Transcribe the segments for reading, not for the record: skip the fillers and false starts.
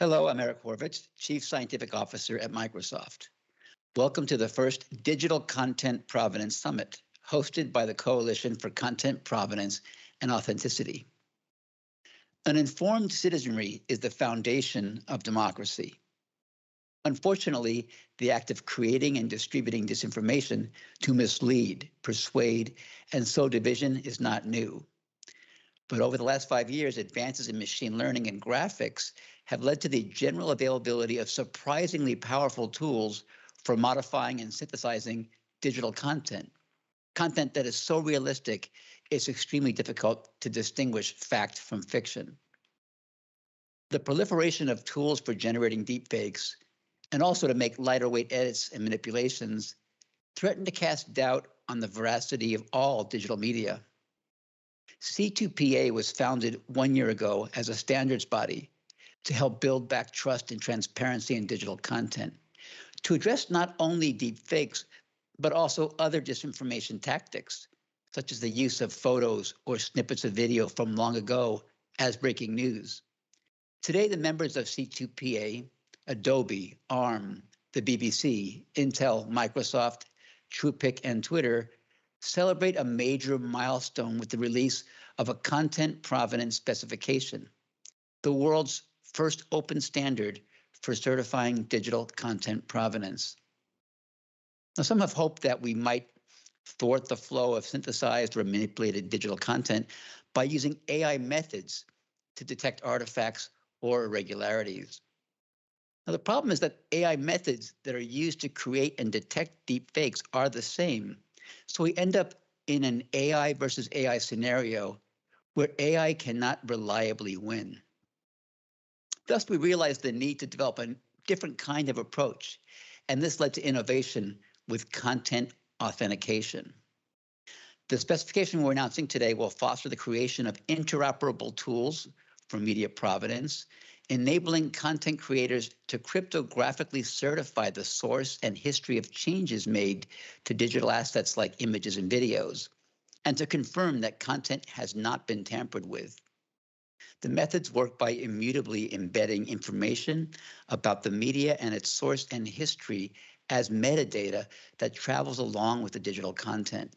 Hello, I'm Eric Horvitz, Chief Scientific Officer at Microsoft. Welcome to the first Digital Content Provenance Summit, hosted by the Coalition for Content Provenance and Authenticity. An informed citizenry is the foundation of democracy. Unfortunately, the act of creating and distributing disinformation to mislead, persuade, and sow division is not new. But over the last 5 years, advances in machine learning and graphics have led to the general availability of surprisingly powerful tools for modifying and synthesizing digital content. Content that is so realistic, it's extremely difficult to distinguish fact from fiction. The proliferation of tools for generating deepfakes and also to make lighter weight edits and manipulations threaten to cast doubt on the veracity of all digital media. C2PA was founded 1 year ago as a standards body to help build back trust and transparency in digital content, to address not only deepfakes, but also other disinformation tactics, such as the use of photos or snippets of video from long ago as breaking news. Today, the members of C2PA, Adobe, ARM, the BBC, Intel, Microsoft, Truepic, and Twitter celebrate a major milestone with the release of a content provenance specification, the world's first open standard for certifying digital content provenance. Now, some have hoped that we might thwart the flow of synthesized or manipulated digital content by using AI methods to detect artifacts or irregularities. Now, the problem is that AI methods that are used to create and detect deepfakes are the same. So we end up in an AI versus AI scenario where AI cannot reliably win. Thus, we realized the need to develop a different kind of approach, and this led to innovation with content authentication. The specification we're announcing today will foster the creation of interoperable tools for media provenance, enabling content creators to cryptographically certify the source and history of changes made to digital assets like images and videos, and to confirm that content has not been tampered with. The methods work by immutably embedding information about the media and its source and history as metadata that travels along with the digital content.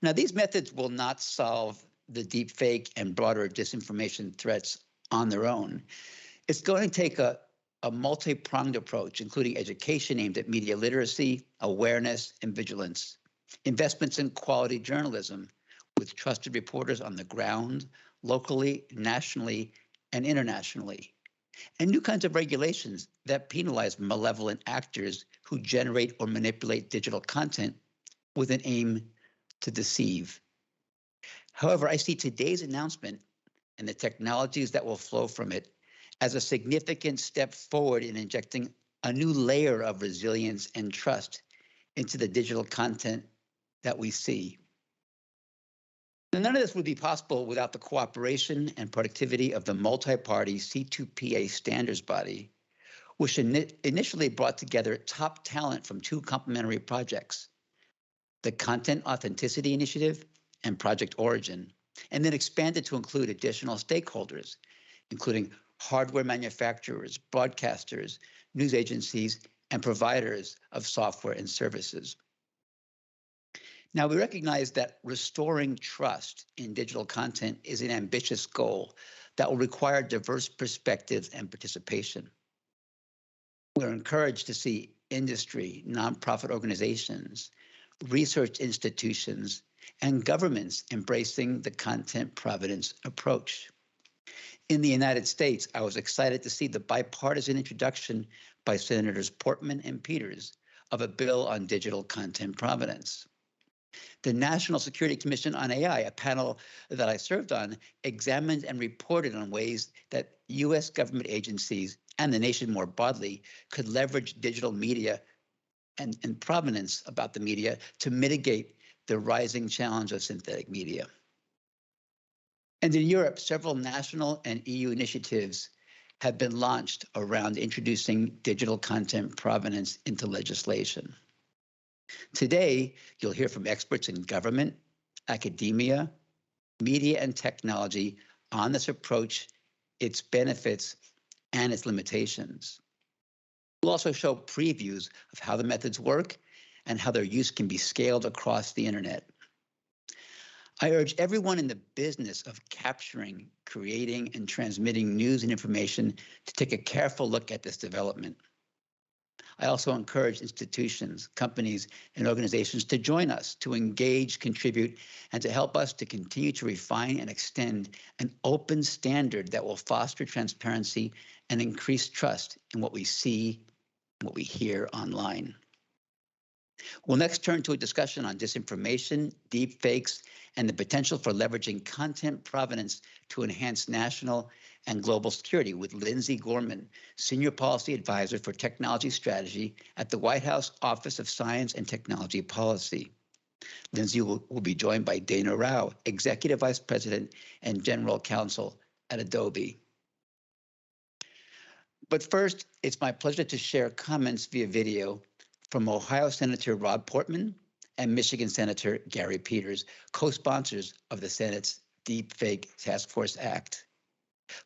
Now, these methods will not solve the deepfake and broader disinformation threats on their own. It's going to take a multi-pronged approach, including education aimed at media literacy, awareness, and vigilance, investments in quality journalism with trusted reporters on the ground, locally, nationally, and internationally, and new kinds of regulations that penalize malevolent actors who generate or manipulate digital content with an aim to deceive. However, I see today's announcement and the technologies that will flow from it as a significant step forward in injecting a new layer of resilience and trust into the digital content that we see. Now, none of this would be possible without the cooperation and productivity of the multi-party C2PA standards body, which initially brought together top talent from two complementary projects, the Content Authenticity Initiative and Project Origin, and then expanded to include additional stakeholders, including hardware manufacturers, broadcasters, news agencies, and providers of software and services. Now, we recognize that restoring trust in digital content is an ambitious goal that will require diverse perspectives and participation. We're encouraged to see industry, nonprofit organizations, research institutions, and governments embracing the content provenance approach. In the United States, I was excited to see the bipartisan introduction by Senators Portman and Peters of a bill on digital content provenance. The National Security Commission on AI, a panel that I served on, examined and reported on ways that U.S. government agencies and the nation more broadly could leverage digital media and provenance about the media to mitigate the rising challenge of synthetic media. And in Europe, several national and EU initiatives have been launched around introducing digital content provenance into legislation. Today, you'll hear from experts in government, academia, media, and technology on this approach, its benefits, and its limitations. We'll also show previews of how the methods work and how their use can be scaled across the internet. I urge everyone in the business of capturing, creating, and transmitting news and information to take a careful look at this development. I also encourage institutions, companies, and organizations to join us, to engage, contribute, and to help us to continue to refine and extend an open standard that will foster transparency and increase trust in what we see and what we hear online. We'll next turn to a discussion on disinformation, deepfakes, and the potential for leveraging content provenance to enhance national and global security with Lindsay Gorman, Senior Policy Advisor for Technology Strategy at the White House Office of Science and Technology Policy. Lindsay will be joined by Dana Rao, Executive Vice President and General Counsel at Adobe. But first, it's my pleasure to share comments via video from Ohio Senator Rob Portman and Michigan Senator Gary Peters, co-sponsors of the Senate's Deepfake Task Force Act.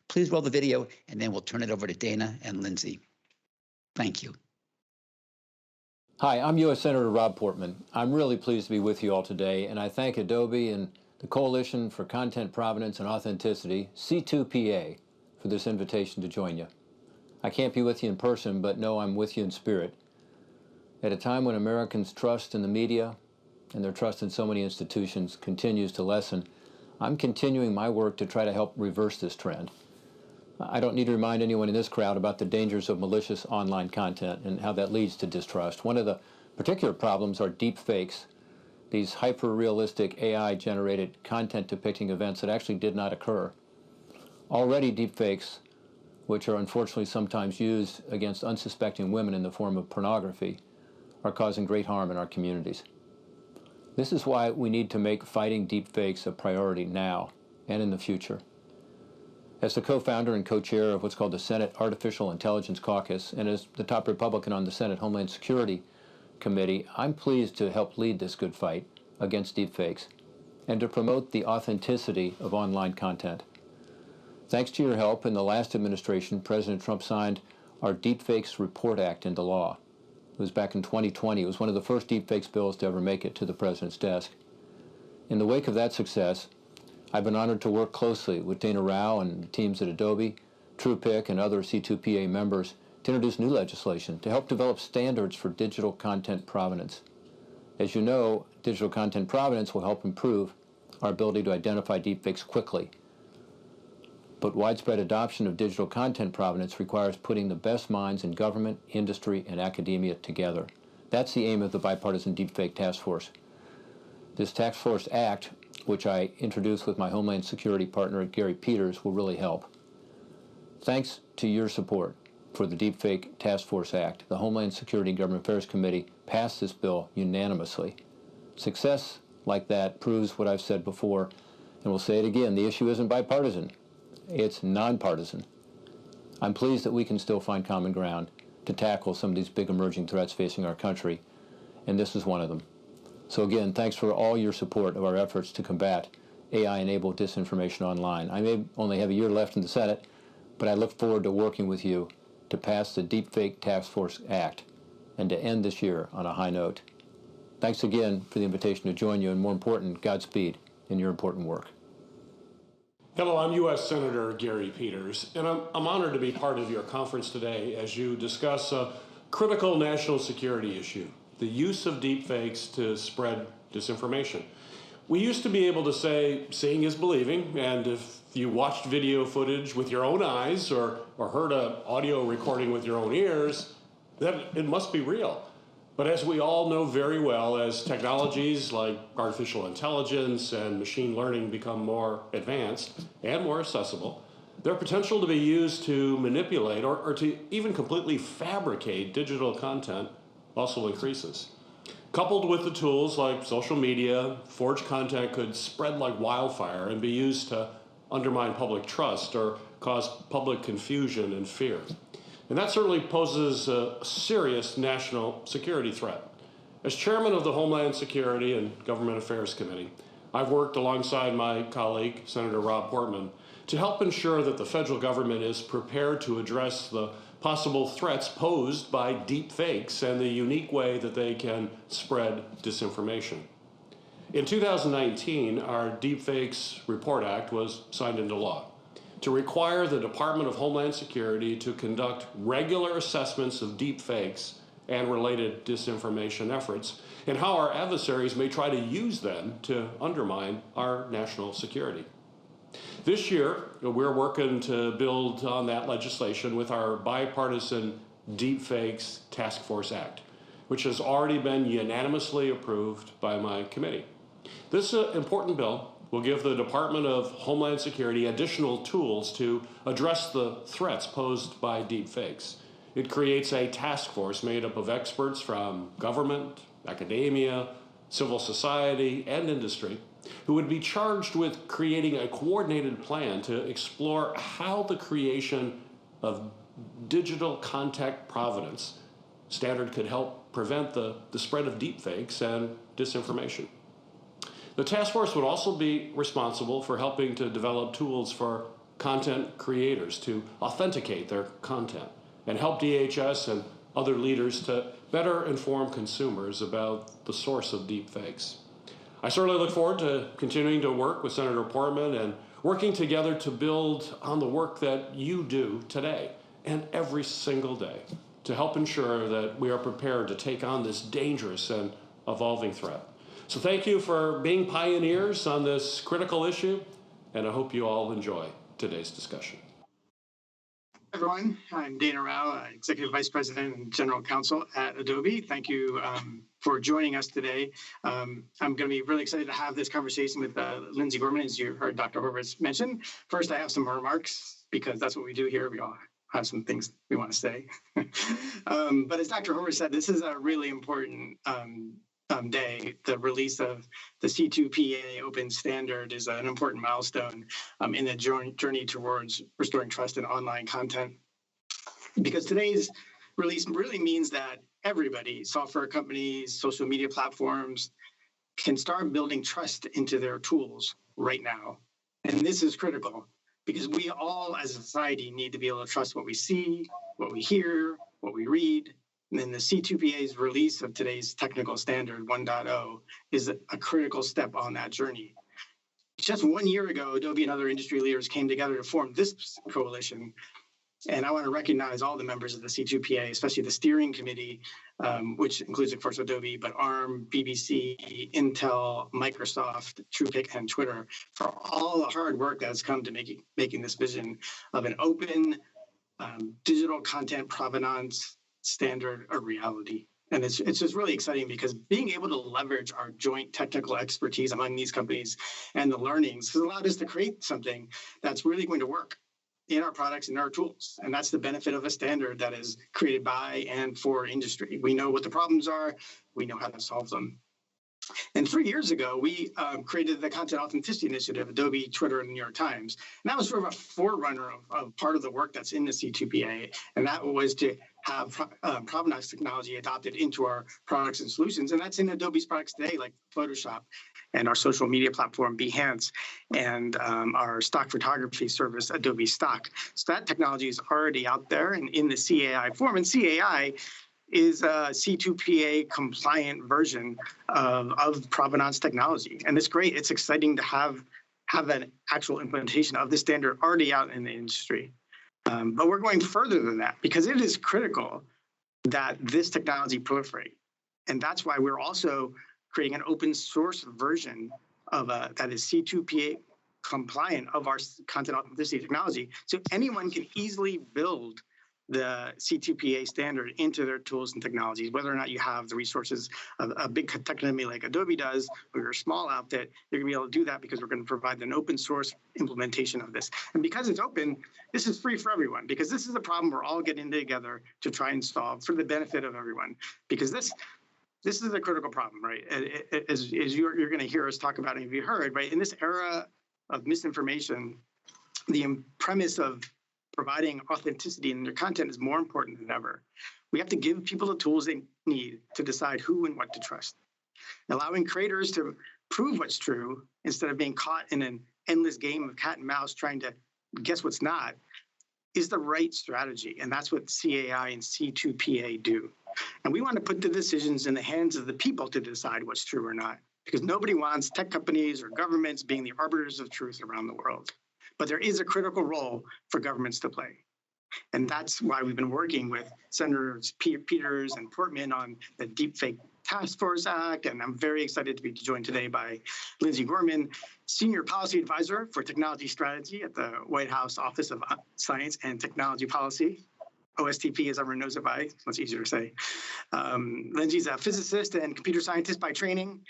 Please roll the video, and then we'll turn it over to Dana and Lindsay. Thank you. Hi, I'm U.S. Senator Rob Portman. I'm really pleased to be with you all today, and I thank Adobe and the Coalition for Content Provenance and Authenticity, C2PA, for this invitation to join you. I can't be with you in person, but know I'm with you in spirit. At a time when Americans' trust in the media and their trust in so many institutions continues to lessen, I'm continuing my work to try to help reverse this trend. I don't need to remind anyone in this crowd about the dangers of malicious online content and how that leads to distrust. One of the particular problems are deep fakes, these hyper-realistic AI-generated content depicting events that actually did not occur. Already deep fakes, which are unfortunately sometimes used against unsuspecting women in the form of pornography, are causing great harm in our communities. This is why we need to make fighting deepfakes a priority now and in the future. As the co-founder and co-chair of what's called the Senate Artificial Intelligence Caucus, and as the top Republican on the Senate Homeland Security Committee, I'm pleased to help lead this good fight against deepfakes and to promote the authenticity of online content. Thanks to your help, in the last administration, President Trump signed our Deepfakes Report Act into law. It was back in 2020. It was one of the first deepfakes bills to ever make it to the president's desk. In the wake of that success, I've been honored to work closely with Dana Rao and teams at Adobe, Truepic, and other C2PA members to introduce new legislation to help develop standards for digital content provenance. As you know, digital content provenance will help improve our ability to identify deepfakes quickly. But widespread adoption of digital content provenance requires putting the best minds in government, industry, and academia together. That's the aim of the Bipartisan Deepfake Task Force. This Task Force Act, which I introduced with my Homeland Security partner Gary Peters, will really help. Thanks to your support for the Deepfake Task Force Act, the Homeland Security and Government Affairs Committee passed this bill unanimously. Success like that proves what I've said before, and we'll say it again, the issue isn't bipartisan. It's nonpartisan. I'm pleased that we can still find common ground to tackle some of these big emerging threats facing our country, and this is one of them. So again, thanks for all your support of our efforts to combat AI-enabled disinformation online. I may only have a year left in the Senate, but I look forward to working with you to pass the Deepfake Task Force Act and to end this year on a high note. Thanks again for the invitation to join you, and more important, Godspeed in your important work. Hello, I'm U.S. Senator Gary Peters, and I'm honored to be part of your conference today as you discuss a critical national security issue, the use of deepfakes to spread disinformation. We used to be able to say, seeing is believing, and if you watched video footage with your own eyes or heard an audio recording with your own ears, then it must be real. But as we all know very well, as technologies like artificial intelligence and machine learning become more advanced and more accessible, their potential to be used to manipulate or to even completely fabricate digital content also increases. Coupled with the tools like social media, forged content could spread like wildfire and be used to undermine public trust or cause public confusion and fear. And that certainly poses a serious national security threat. As chairman of the Homeland Security and Government Affairs Committee, I've worked alongside my colleague, Senator Rob Portman, to help ensure that the federal government is prepared to address the possible threats posed by deepfakes and the unique way that they can spread disinformation. In 2019, our Deepfakes Report Act was signed into law to require the Department of Homeland Security to conduct regular assessments of deepfakes and related disinformation efforts, and how our adversaries may try to use them to undermine our national security. This year, we're working to build on that legislation with our bipartisan Deepfakes Task Force Act, which has already been unanimously approved by my committee. This important bill will give the Department of Homeland Security additional tools to address the threats posed by deepfakes. It creates a task force made up of experts from government, academia, civil society, and industry, who would be charged with creating a coordinated plan to explore how the creation of digital content provenance standard could help prevent the spread of deepfakes and disinformation. The task force would also be responsible for helping to develop tools for content creators to authenticate their content and help DHS and other leaders to better inform consumers about the source of deepfakes. I certainly look forward to continuing to work with Senator Portman and working together to build on the work that you do today and every single day to help ensure that we are prepared to take on this dangerous and evolving threat. So thank you for being pioneers on this critical issue, and I hope you all enjoy today's discussion. Everyone, I'm Dana Rao, Executive Vice President and General Counsel at Adobe. Thank you for joining us today. I'm going to be really excited to have this conversation with Lindsay Gorman, as you heard Dr. Horvitz mention. First, I have some remarks, because that's what we do here. We all have some things we want to say. But as Dr. Horvitz said, this is a really important day. The release of the C2PA open standard is an important milestone in the journey towards restoring trust in online content. Because today's release really means that everybody, software companies, social media platforms, can start building trust into their tools right now. And this is critical because we all as a society need to be able to trust what we see, what we hear, what we read. And then the C2PA's release of today's technical standard 1.0 is a critical step on that journey. Just 1 year ago, Adobe and other industry leaders came together to form this coalition. And I want to recognize all the members of the C2PA, especially the steering committee, which includes, of course, Adobe, but ARM, BBC, Intel, Microsoft, Truepic, and Twitter, for all the hard work that has come to making this vision of an open digital content provenance standard a reality. And it's just really exciting because being able to leverage our joint technical expertise among these companies and the learnings has allowed us to create something that's really going to work in our products and our tools. And that's the benefit of a standard that is created by and for industry. We know what the problems are. We know how to solve them. And 3 years ago, we created the Content Authenticity Initiative, Adobe, Twitter, and the New York Times. And that was sort of a forerunner of part of the work that's in the C2PA. And that was to have provenance technology adopted into our products and solutions. And that's in Adobe's products today, like Photoshop and our social media platform, Behance, and our stock photography service, Adobe Stock. So that technology is already out there and in the CAI form. And CAI is a C2PA compliant version of provenance technology. And it's great. It's exciting to have an actual implementation of the standard already out in the industry. But we're going further than that because it is critical that this technology proliferate. And that's why we're also creating an open source version of that is C2PA compliant of our content authenticity technology. So anyone can easily build the C2PA standard into their tools and technologies, whether or not you have the resources of a big tech company like Adobe does, or you're a small outfit, you're going to be able to do that because we're going to provide an open source implementation of this. And because it's open, this is free for everyone, because this is a problem we're all getting together to try and solve for the benefit of everyone, because this is a critical problem, right? As you're going to hear us talk about, and you heard, right? In this era of misinformation, the premise of providing authenticity in their content is more important than ever. We have to give people the tools they need to decide who and what to trust. Allowing creators to prove what's true instead of being caught in an endless game of cat and mouse trying to guess what's not is the right strategy. And that's what CAI and C2PA do. And we want to put the decisions in the hands of the people to decide what's true or not, because nobody wants tech companies or governments being the arbiters of truth around the world. But there is a critical role for governments to play. And that's why we've been working with Senators Peters and Portman on the Deepfake Task Force Act. And I'm very excited to be joined today by Lindsay Gorman, Senior Policy Advisor for Technology Strategy at the White House Office of Science and Technology Policy. OSTP, as everyone knows it by, much easier to say. Lindsay's a physicist and computer scientist by training,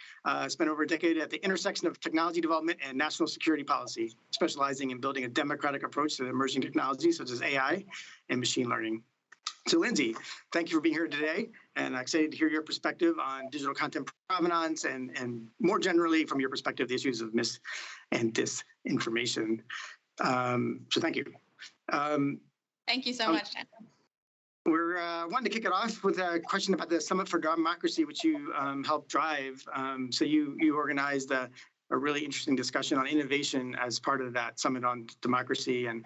spent over a decade at the intersection of technology development and national security policy, specializing in building a democratic approach to emerging technologies such as AI and machine learning. So Lindsay, thank you for being here today, and I'm excited to hear your perspective on digital content provenance and more generally from your perspective, the issues of mis and disinformation. So thank you. Thank you so much, Dan. We're wanting to kick it off with a question about the Summit for Democracy, which you helped drive. So you organized a really interesting discussion on innovation as part of that Summit on Democracy and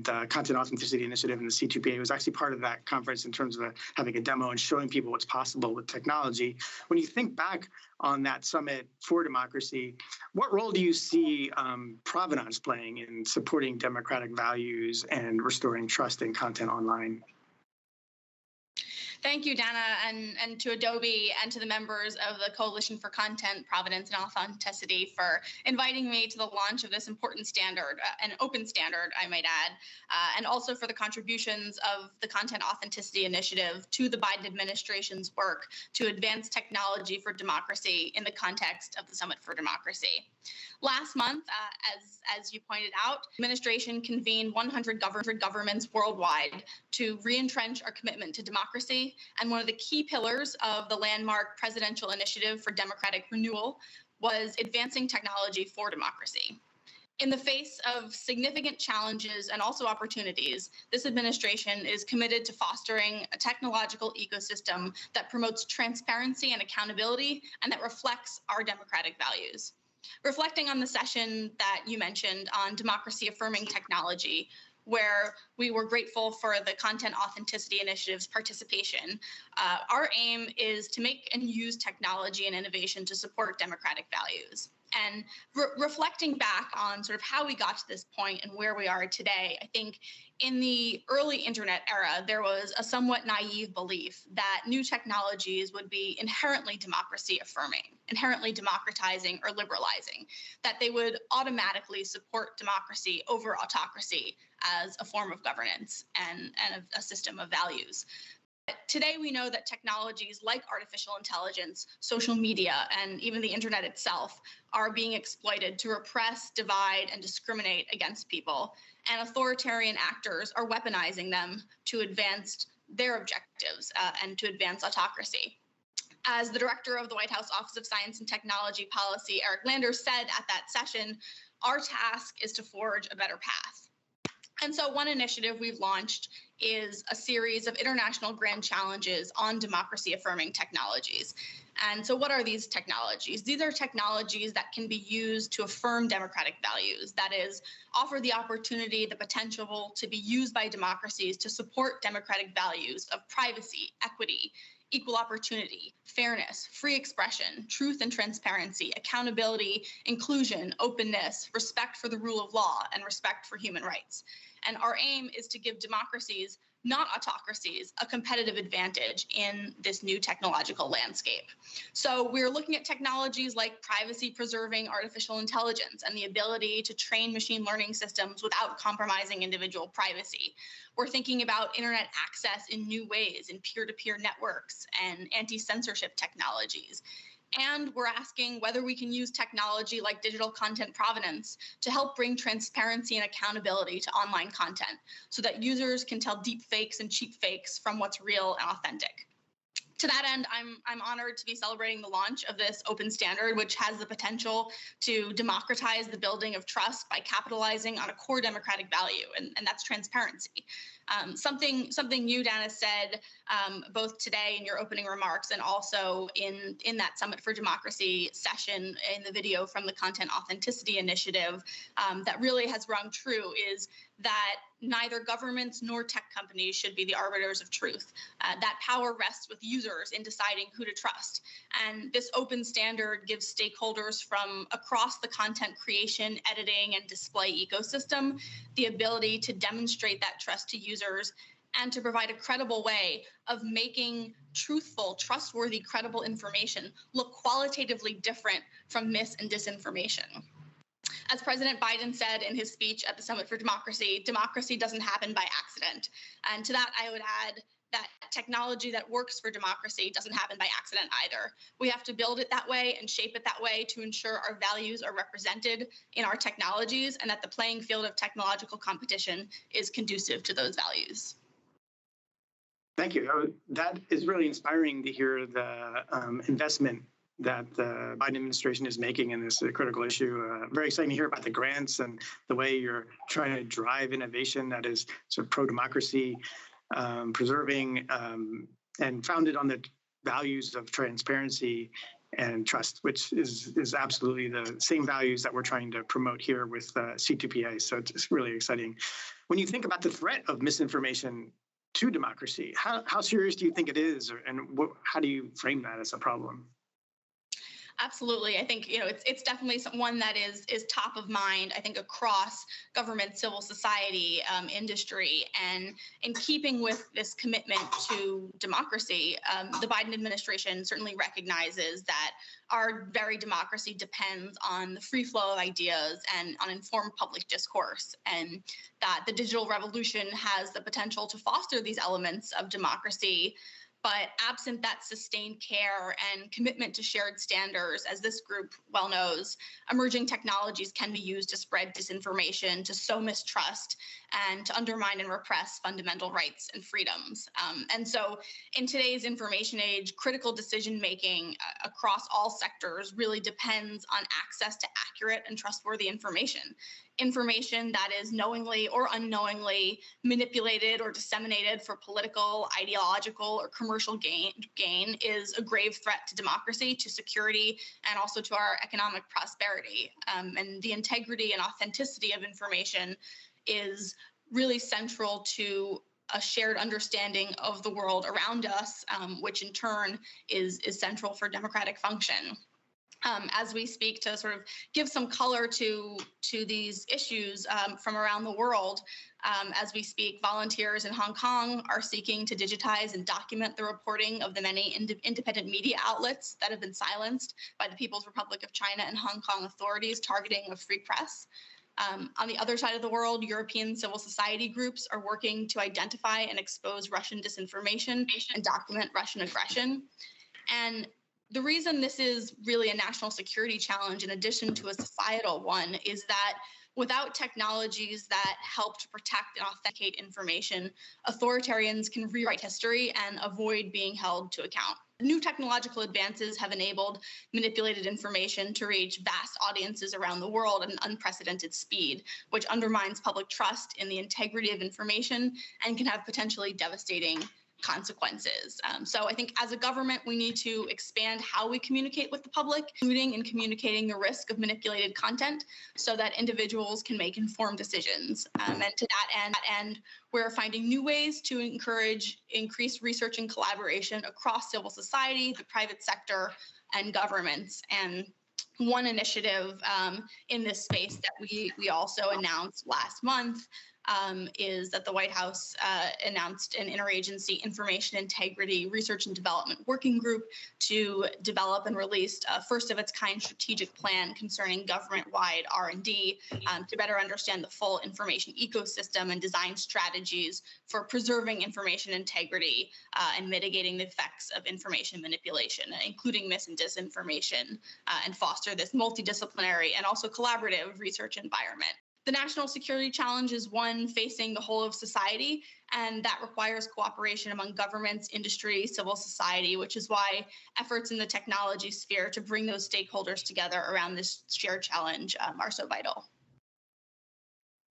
Content Authenticity Initiative, and the C2PA was actually part of that conference in terms of having a demo and showing people what's possible with technology. When you think back on that Summit for Democracy, what role do you see provenance playing in supporting democratic values and restoring trust in content online? Thank you, Dana, and to Adobe and to the members of the Coalition for Content Provenance and Authenticity for inviting me to the launch of this important standard, an open standard, I might add, and also for the contributions of the Content Authenticity Initiative to the Biden administration's work to advance technology for democracy in the context of the Summit for Democracy. Last month, as you pointed out, the administration convened 100 governments worldwide to re-entrench our commitment to democracy, and one of the key pillars of the landmark Presidential Initiative for Democratic Renewal was advancing technology for democracy. In the face of significant challenges and also opportunities, this administration is committed to fostering a technological ecosystem that promotes transparency and accountability and that reflects our democratic values. Reflecting on the session that you mentioned on democracy-affirming technology, where we were grateful for the Content Authenticity Initiative's participation, our aim is to make and use technology and innovation to support democratic values. And reflecting back on sort of how we got to this point and where we are today, I think in the early internet era, there was a somewhat naive belief that new technologies would be inherently democracy affirming, inherently democratizing or liberalizing, that they would automatically support democracy over autocracy as a form of governance and a system of values. Today, we know that technologies like artificial intelligence, social media, and even the internet itself are being exploited to repress, divide, and discriminate against people. And authoritarian actors are weaponizing them to advance their objectives and to advance autocracy. As the director of the White House Office of Science and Technology Policy, Eric Landers, said at that session, our task is to forge a better path. And so one initiative we've launched is a series of international grand challenges on democracy-affirming technologies. And so what are these technologies? These are technologies that can be used to affirm democratic values, that is, offer the opportunity, the potential to be used by democracies to support democratic values of privacy, equity, equal opportunity, fairness, free expression, truth and transparency, accountability, inclusion, openness, respect for the rule of law, and respect for human rights. And our aim is to give democracies, not autocracies, a competitive advantage in this new technological landscape. So we're looking at technologies like privacy-preserving artificial intelligence and the ability to train machine learning systems without compromising individual privacy. We're thinking about internet access in new ways in peer-to-peer networks and anti-censorship technologies. And we're asking whether we can use technology like digital content provenance to help bring transparency and accountability to online content so that users can tell deep fakes and cheap fakes from what's real and authentic. To that end, I'm honored to be celebrating the launch of this open standard, which has the potential to democratize the building of trust by capitalizing on a core democratic value, and that's transparency. Something you, Dana, said both today in your opening remarks and also in that Summit for Democracy session in the video from the Content Authenticity Initiative that really has rung true is that neither governments nor tech companies should be the arbiters of truth. That power rests with users in deciding who to trust. And this open standard gives stakeholders from across the content creation, editing, and display ecosystem the ability to demonstrate that trust to users and to provide a credible way of making truthful, trustworthy, credible information look qualitatively different from mis and disinformation. As President Biden said in his speech at the Summit for Democracy, democracy doesn't happen by accident. And to that, I would add that technology that works for democracy doesn't happen by accident either. We have to build it that way and shape it that way to ensure our values are represented in our technologies and that the playing field of technological competition is conducive to those values. Thank you. That is really inspiring to hear the investment that the Biden administration is making in this critical issue. Very exciting to hear about the grants and the way you're trying to drive innovation that is sort of pro-democracy, preserving and founded on the values of transparency and trust, which is absolutely the same values that we're trying to promote here with C2PA. So it's really exciting. When you think about the threat of misinformation to democracy, how serious do you think it is, and how do you frame that as a problem? Absolutely. I think, it's definitely one that is top of mind, I think, across government, civil society, industry. And in keeping with this commitment to democracy, the Biden administration certainly recognizes that our very democracy depends on the free flow of ideas and on informed public discourse, and that the digital revolution has the potential to foster these elements of democracy. But absent that sustained care and commitment to shared standards, as this group well knows, emerging technologies can be used to spread disinformation, to sow mistrust, and to undermine and repress fundamental rights and freedoms. And so in today's information age, critical decision-making across all sectors really depends on access to accurate and trustworthy information. Information that is knowingly or unknowingly manipulated or disseminated for political, ideological, or commercial gain is a grave threat to democracy, to security, and also to our economic prosperity. And the integrity and authenticity of information is really central to a shared understanding of the world around us, which in turn is central for democratic function. As we speak, to sort of give some color to these issues from around the world, as we speak, volunteers in Hong Kong are seeking to digitize and document the reporting of the many independent media outlets that have been silenced by the People's Republic of China and Hong Kong authorities targeting of free press. On the other side of the world, European civil society groups are working to identify and expose Russian disinformation and document Russian aggression. And the reason this is really a national security challenge, in addition to a societal one, is that without technologies that help to protect and authenticate information, authoritarians can rewrite history and avoid being held to account. New technological advances have enabled manipulated information to reach vast audiences around the world at an unprecedented speed, which undermines public trust in the integrity of information and can have potentially devastating consequences. So I think as a government, we need to expand how we communicate with the public, including in communicating the risk of manipulated content so that individuals can make informed decisions. And to that end, we're finding new ways to encourage increased research and collaboration across civil society, the private sector, and governments. And one initiative in this space that we also announced last month is that the White House announced an interagency information integrity research and development working group to develop and release a first-of-its-kind strategic plan concerning government-wide R&D to better understand the full information ecosystem and design strategies for preserving information integrity and mitigating the effects of information manipulation, including mis and disinformation, and foster this multidisciplinary and also collaborative research environment. The national security challenge is one facing the whole of society, and that requires cooperation among governments, industry, civil society, which is why efforts in the technology sphere to bring those stakeholders together around this shared challenge are so vital.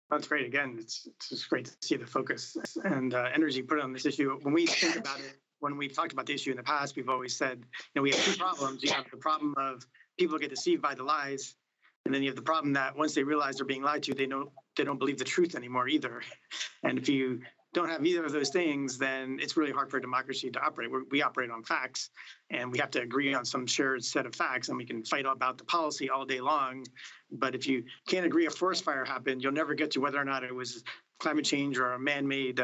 That's great. Again, it's just great to see the focus and energy put on this issue. When we think about it, when we've talked about the issue in the past, we've always said, we have two problems. You have the problem of people get deceived by the lies, and then you have the problem that once they realize they're being lied to, they don't believe the truth anymore either. And if you don't have either of those things, then it's really hard for a democracy to operate. We operate on facts, and we have to agree on some shared set of facts, and we can fight about the policy all day long. But if you can't agree a forest fire happened, you'll never get to whether or not it was climate change or a man-made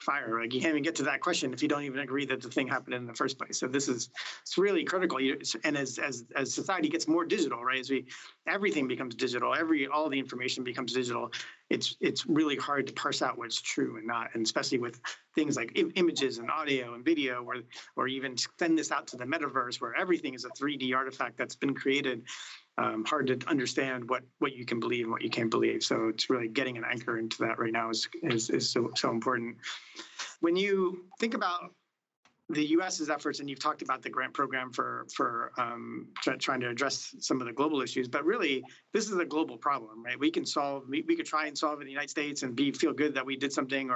fire. Like, you can't even get to that question if you don't even agree that the thing happened in the first place. So it's really critical. And as society gets more digital, right? Everything becomes digital. All the information becomes digital. It's really hard to parse out what's true and not, and especially with things like images and audio and video, or even send this out to the metaverse where everything is a 3D artifact that's been created. Hard to understand what you can believe and what you can't believe. So it's really getting an anchor into that right now is so important. When you think about the U.S.'s efforts, and you've talked about the grant program for trying to address some of the global issues, but really this is a global problem, right? We could try and solve it in the United States and feel good that we did something,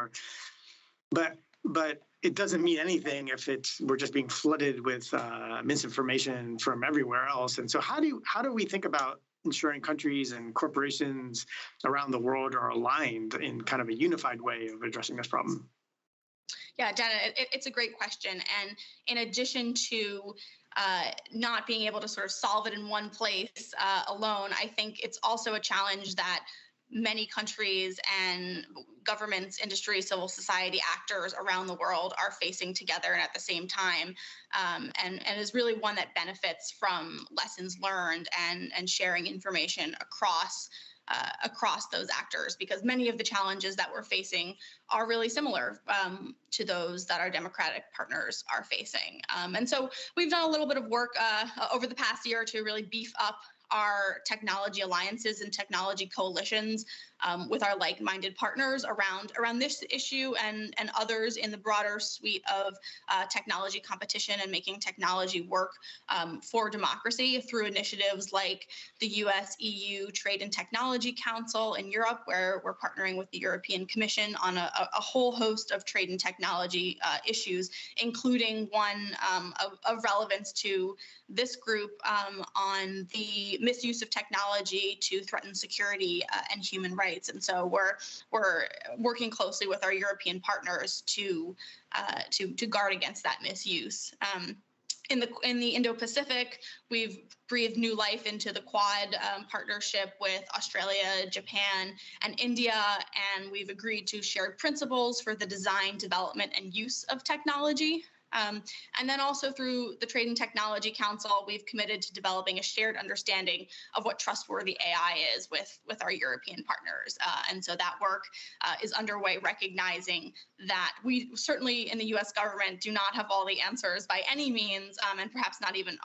but it doesn't mean anything if we're just being flooded with misinformation from everywhere else. And so how do we think about ensuring countries and corporations around the world are aligned in kind of a unified way of addressing this problem? Yeah, Dana, it's a great question. And in addition to not being able to sort of solve it in one place alone, I think it's also a challenge that many countries and governments, industry, civil society actors around the world are facing together and at the same time, and is really one that benefits from lessons learned and sharing information across those actors, because many of the challenges that we're facing are really similar to those that our democratic partners are facing. And so we've done a little bit of work over the past year to really beef up our technology alliances and technology coalitions with our like-minded partners around this issue and others in the broader suite of technology competition and making technology work for democracy through initiatives like the US-EU Trade and Technology Council in Europe, where we're partnering with the European Commission on a whole host of trade and technology issues, including one of relevance to this group on the misuse of technology to threaten security and human rights. And so we're working closely with our European partners to guard against that misuse. In the Indo-Pacific, we've breathed new life into the Quad partnership with Australia, Japan, and India, and we've agreed to shared principles for the design, development, and use of technology. And then also through the Trade and Technology Council, we've committed to developing a shared understanding of what trustworthy AI is with our European partners. And so that work is underway, recognizing that we certainly in the US government do not have all the answers by any means, and perhaps not even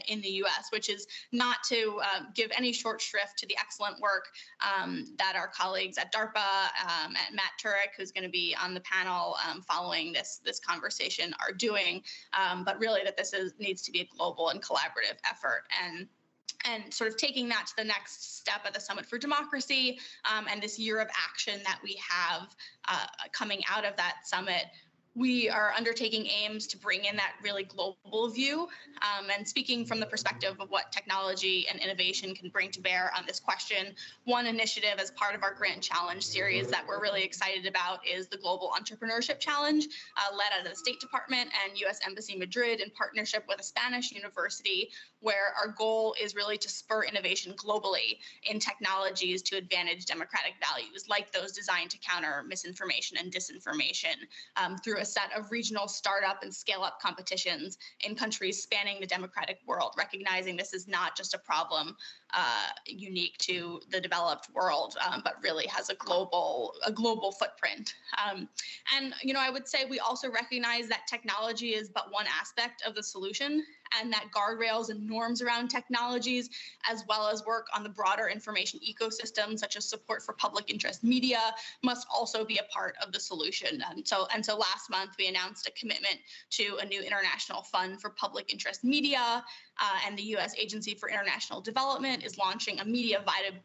in the US, which is not to give any short shrift to the excellent work that our colleagues at DARPA, and Matt Turek, who's going to be on the panel following this conversation, are doing, but really that this needs to be a global and collaborative effort. And sort of taking that to the next step at the Summit for Democracy and this year of action that we have coming out of that summit, we are undertaking aims to bring in that really global view, and speaking from the perspective of what technology and innovation can bring to bear on this question. One initiative as part of our Grant Challenge series that we're really excited about is the Global Entrepreneurship Challenge, led out of the State Department and U.S. Embassy Madrid in partnership with a Spanish university, where our goal is really to spur innovation globally in technologies to advantage democratic values, like those designed to counter misinformation and disinformation through a set of regional startup and scale-up competitions in countries spanning the democratic world, recognizing this is not just a problem unique to the developed world, but really has a global footprint. And I would say we also recognize that technology is but one aspect of the solution, and that guardrails and norms around technologies, as well as work on the broader information ecosystem, such as support for public interest media, must also be a part of the solution. And so last month, we announced a commitment to a new international fund for public interest media, and the U.S. Agency for International Development is launching a media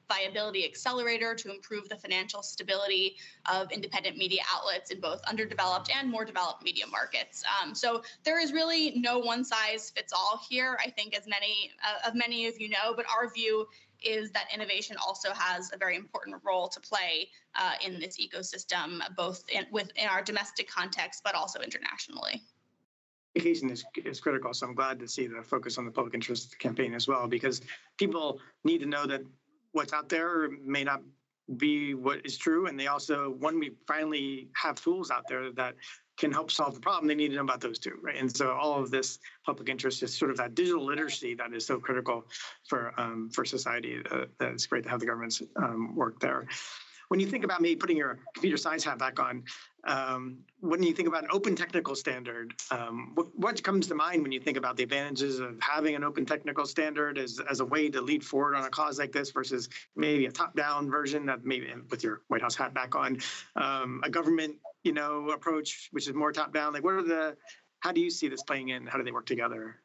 viability accelerator to improve the financial stability of independent media outlets in both underdeveloped and more developed media markets. So there is really no one size fits all here, I think, as many of you know, but our view is that innovation also has a very important role to play in this ecosystem, both within our domestic context, but also internationally. Education is critical, so I'm glad to see the focus on the public interest campaign as well, because people need to know that what's out there may not be what is true, and they also, when we finally have tools out there that can help solve the problem, they need to know about those too, right? And so all of this public interest is sort of that digital literacy that is so critical for society. It's great to have the government's work there. When you think about maybe putting your computer science hat back on, when you think about an open technical standard, what comes to mind when you think about the advantages of having an open technical standard as a way to lead forward on a cause like this versus maybe a top-down version that maybe with your White House hat back on, a government approach which is more top-down? Like, how do you see this playing in? How do they work together?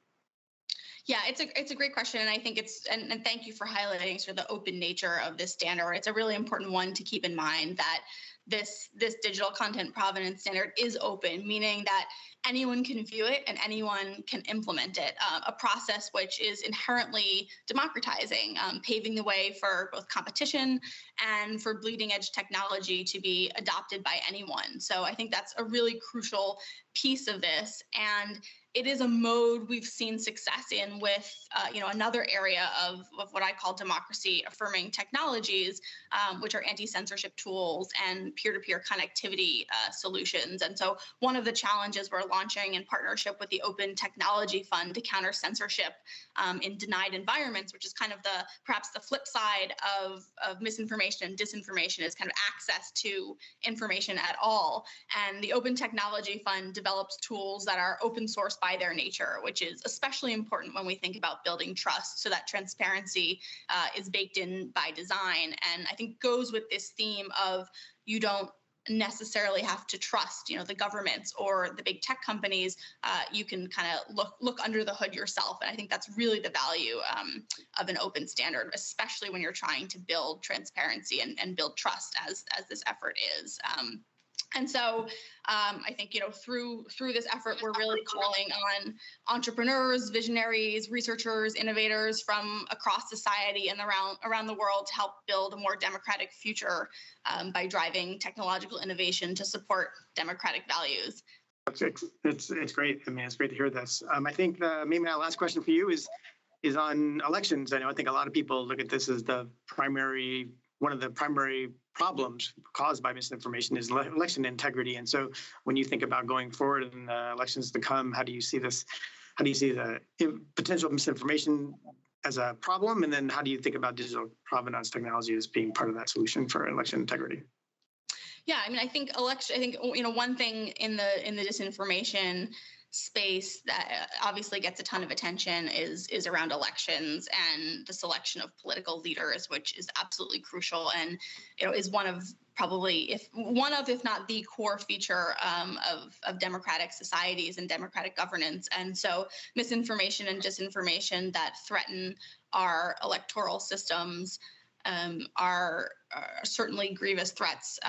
Yeah, it's a great question, and I think and thank you for highlighting sort of the open nature of this standard. It's a really important one to keep in mind, that this digital content provenance standard is open, meaning that anyone can view it and anyone can implement it, a process which is inherently democratizing, paving the way for both competition and for bleeding edge technology to be adopted by anyone. So I think that's a really crucial piece of this, and it is a mode we've seen success in with, another area of what I call democracy affirming technologies, which are anti-censorship tools and peer-to-peer connectivity solutions. And so one of the challenges we're launching in partnership with the Open Technology Fund to counter censorship in denied environments, which is kind of perhaps the flip side of misinformation and disinformation, is kind of access to information at all. And the Open Technology Fund develops tools that are open source by their nature, which is especially important when we think about building trust, so that transparency is baked in by design. And I think goes with this theme of, you don't necessarily have to trust, the governments or the big tech companies. You can kind of look under the hood yourself. And I think that's really the value of an open standard, especially when you're trying to build transparency and build trust, as this effort is. And so I think, through this effort, we're really calling on entrepreneurs, visionaries, researchers, innovators from across society and around the world to help build a more democratic future by driving technological innovation to support democratic values. It's great. I mean, it's great to hear this. I think maybe my last question for you is on elections. I think a lot of people look at this as one of the primary problems caused by misinformation is election integrity. And so when you think about going forward in elections to come, how do you see this? How do you see the potential misinformation as a problem? And then how do you think about digital provenance technology as being part of that solution for election integrity? Yeah, I think one thing in the disinformation space that obviously gets a ton of attention is around elections and the selection of political leaders, which is absolutely crucial and is one of probably if not the core feature of democratic societies and democratic governance. And so misinformation and disinformation that threaten our electoral systems are certainly grievous threats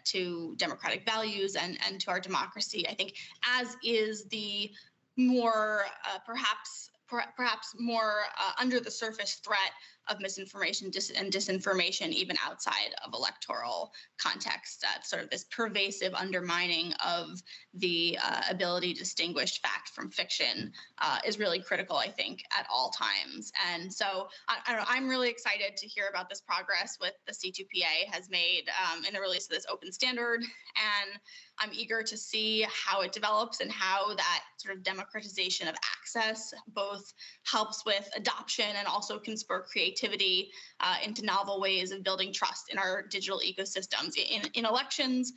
to democratic values and to our democracy. I think, as is the more perhaps more under the surface threat of misinformation and disinformation, even outside of electoral context. Sort of this pervasive undermining of the ability to distinguish fact from fiction is really critical, I think, at all times. And so I don't know, I'm really excited to hear about this progress with the C2PA has made in the release of this open standard. And I'm eager to see how it develops and how that sort of democratization of access, both helps with adoption and also can spur creativity into novel ways of building trust in our digital ecosystems, in elections,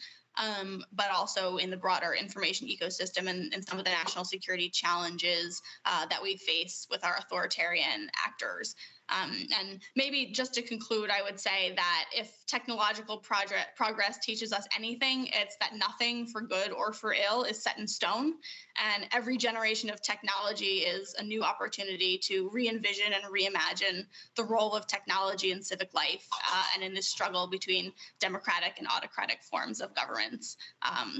but also in the broader information ecosystem and some of the national security challenges that we face with our authoritarian actors. And maybe just to conclude, I would say that if technological progress teaches us anything, it's that nothing for good or for ill is set in stone. And every generation of technology is a new opportunity to re-envision and reimagine the role of technology in civic life and in this struggle between democratic and autocratic forms of governance.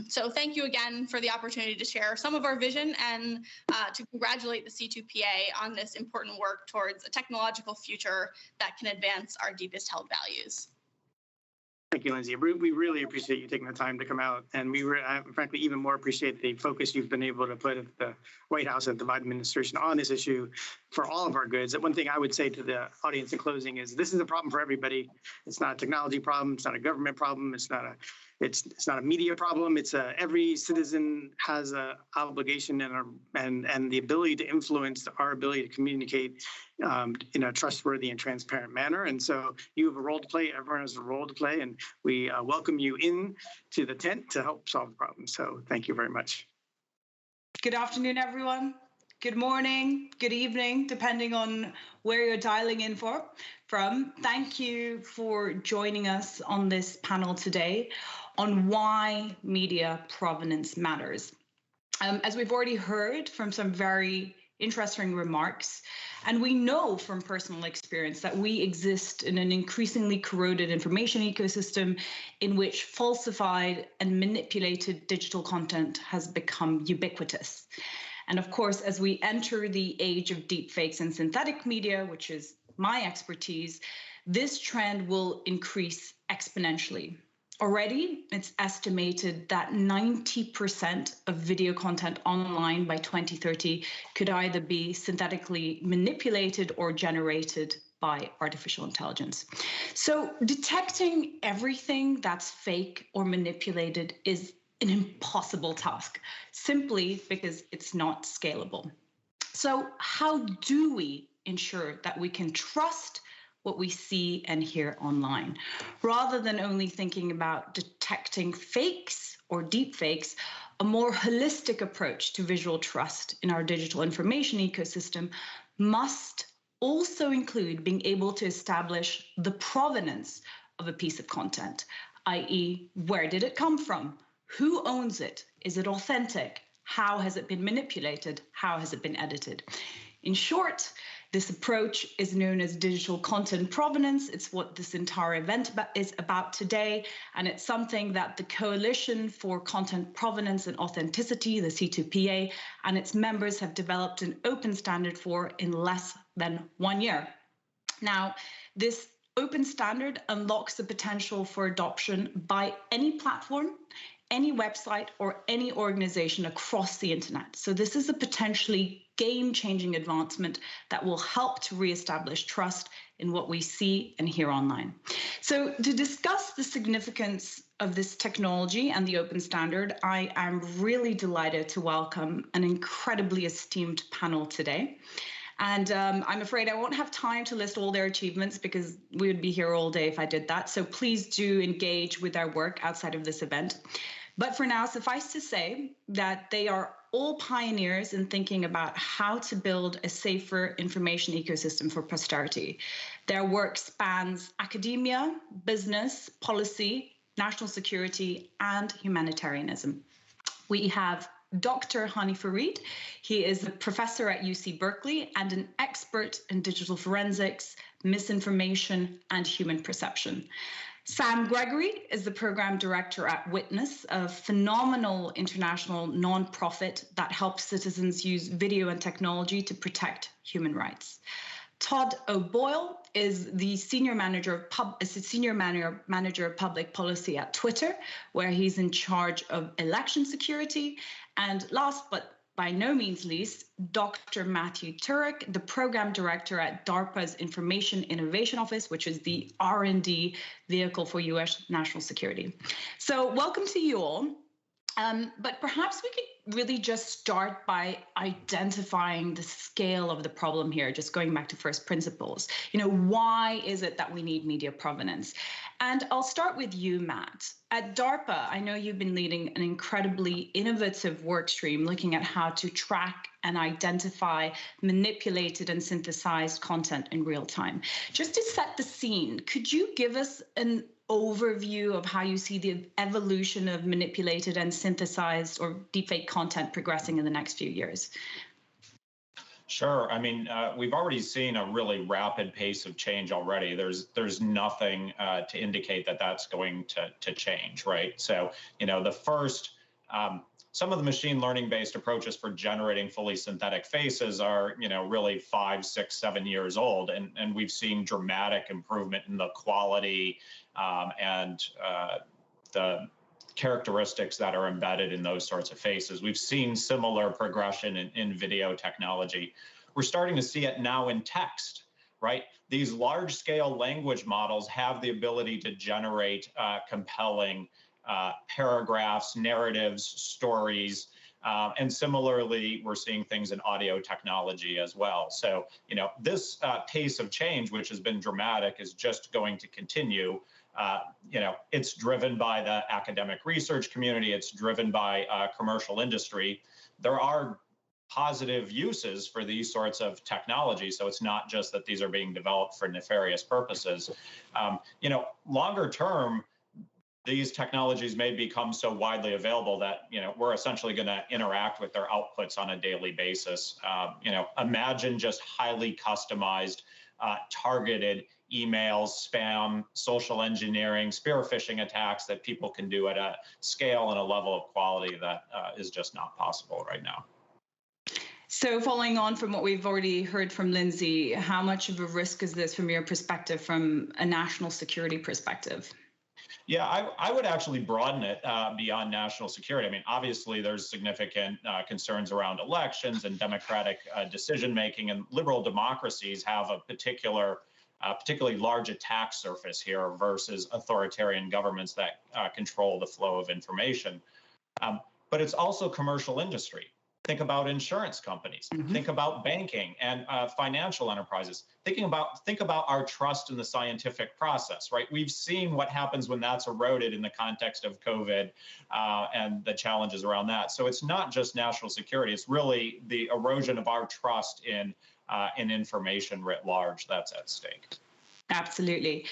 So thank you again for the opportunity to share some of our vision and to congratulate the C2PA on this important work towards a technological future that can advance our deepest held values. Thank you, Lindsay. We really appreciate you taking the time to come out, and we frankly even more appreciate the focus you've been able to put at the White House and the Biden administration on this issue for all of our goods. One thing I would say to the audience in closing is this is a problem for everybody. It's not a technology problem. It's not a government problem. It's not a media problem. It's every citizen has an obligation and the ability to influence our ability to communicate in a trustworthy and transparent manner. And so you have a role to play. Everyone has a role to play, and we welcome you in to the tent to help solve the problem. So thank you very much. Good afternoon, everyone. Good morning, good evening, depending on where you're dialing in from. Thank you for joining us on this panel today on why media provenance matters. As we've already heard from some very interesting remarks, and we know from personal experience that we exist in an increasingly corroded information ecosystem in which falsified and manipulated digital content has become ubiquitous. And of course, as we enter the age of deepfakes and synthetic media, which is my expertise, this trend will increase exponentially. Already, it's estimated that 90% of video content online by 2030 could either be synthetically manipulated or generated by artificial intelligence. So detecting everything that's fake or manipulated is an impossible task, simply because it's not scalable. So how do we ensure that we can trust what we see and hear online, rather than only thinking about detecting fakes or deepfakes? A more holistic approach to visual trust in our digital information ecosystem must also include being able to establish the provenance of a piece of content, i.e., where did it come from? Who owns it? Is it authentic? How has it been manipulated? How has it been edited? In short, this approach is known as digital content provenance. It's what this entire event is about today, and it's something that the Coalition for Content Provenance and Authenticity, the C2PA, and its members have developed an open standard for in less than 1 year. Now, this open standard unlocks the potential for adoption by any platform, any website, or any organization across the internet. So this is a potentially game-changing advancement that will help to reestablish trust in what we see and hear online. So to discuss the significance of this technology and the open standard, I am really delighted to welcome an incredibly esteemed panel today. And I'm afraid I won't have time to list all their achievements because we would be here all day if I did that. So please do engage with their work outside of this event. But for now, suffice to say that they are all pioneers in thinking about how to build a safer information ecosystem for posterity. Their work spans academia, business, policy, national security, and humanitarianism. We have Dr. Hani Farid. He is a professor at UC Berkeley and an expert in digital forensics, misinformation, and human perception. Sam Gregory is the program director at Witness, a phenomenal international nonprofit that helps citizens use video and technology to protect human rights. Todd O'Boyle is the senior manager of public policy at Twitter, where he's in charge of election security. And last but by no means least, Dr. Matthew Turek, the program director at DARPA's Information Innovation Office, which is the R&D vehicle for US national security. So welcome to you all. But perhaps we could really just start by identifying the scale of the problem here, just going back to first principles. Why is it that we need media provenance? And I'll start with you, Matt. At DARPA, I know you've been leading an incredibly innovative work stream looking at how to track and identify manipulated and synthesized content in real time. Just to set the scene, could you give us an overview of how you see the evolution of manipulated and synthesized or deepfake content progressing in the next few years? Sure. I mean, we've already seen a really rapid pace of change already. There's nothing to indicate that that's going to change, right? So, the first, some of the machine learning based approaches for generating fully synthetic faces are, really 5, 6, 7 years old. And we've seen dramatic improvement in the quality and the characteristics that are embedded in those sorts of faces. We've seen similar progression in video technology. We're starting to see it now in text, right? These large scale language models have the ability to generate compelling paragraphs, narratives, stories. And similarly, we're seeing things in audio technology as well. So, this pace of change, which has been dramatic, is just going to continue. It's driven by the academic research community. It's driven by commercial industry. There are positive uses for these sorts of technology. So it's not just that these are being developed for nefarious purposes. Longer term, these technologies may become so widely available that, we're essentially going to interact with their outputs on a daily basis. Imagine just highly customized, targeted emails, spam, social engineering, spear phishing attacks that people can do at a scale and a level of quality that is just not possible right now. So following on from what we've already heard from Lindsay, how much of a risk is this from your perspective, from a national security perspective? Yeah, I would actually broaden it beyond national security. I mean, obviously, there's significant concerns around elections and democratic decision-making, and liberal democracies have a particularly large attack surface here versus authoritarian governments that control the flow of information. But it's also commercial industry. Think about insurance companies. Mm-hmm. Think about banking and financial enterprises. Think about our trust in the scientific process, right? We've seen what happens when that's eroded in the context of COVID and the challenges around that. So it's not just national security. It's really the erosion of our trust in information writ large that's at stake. Absolutely.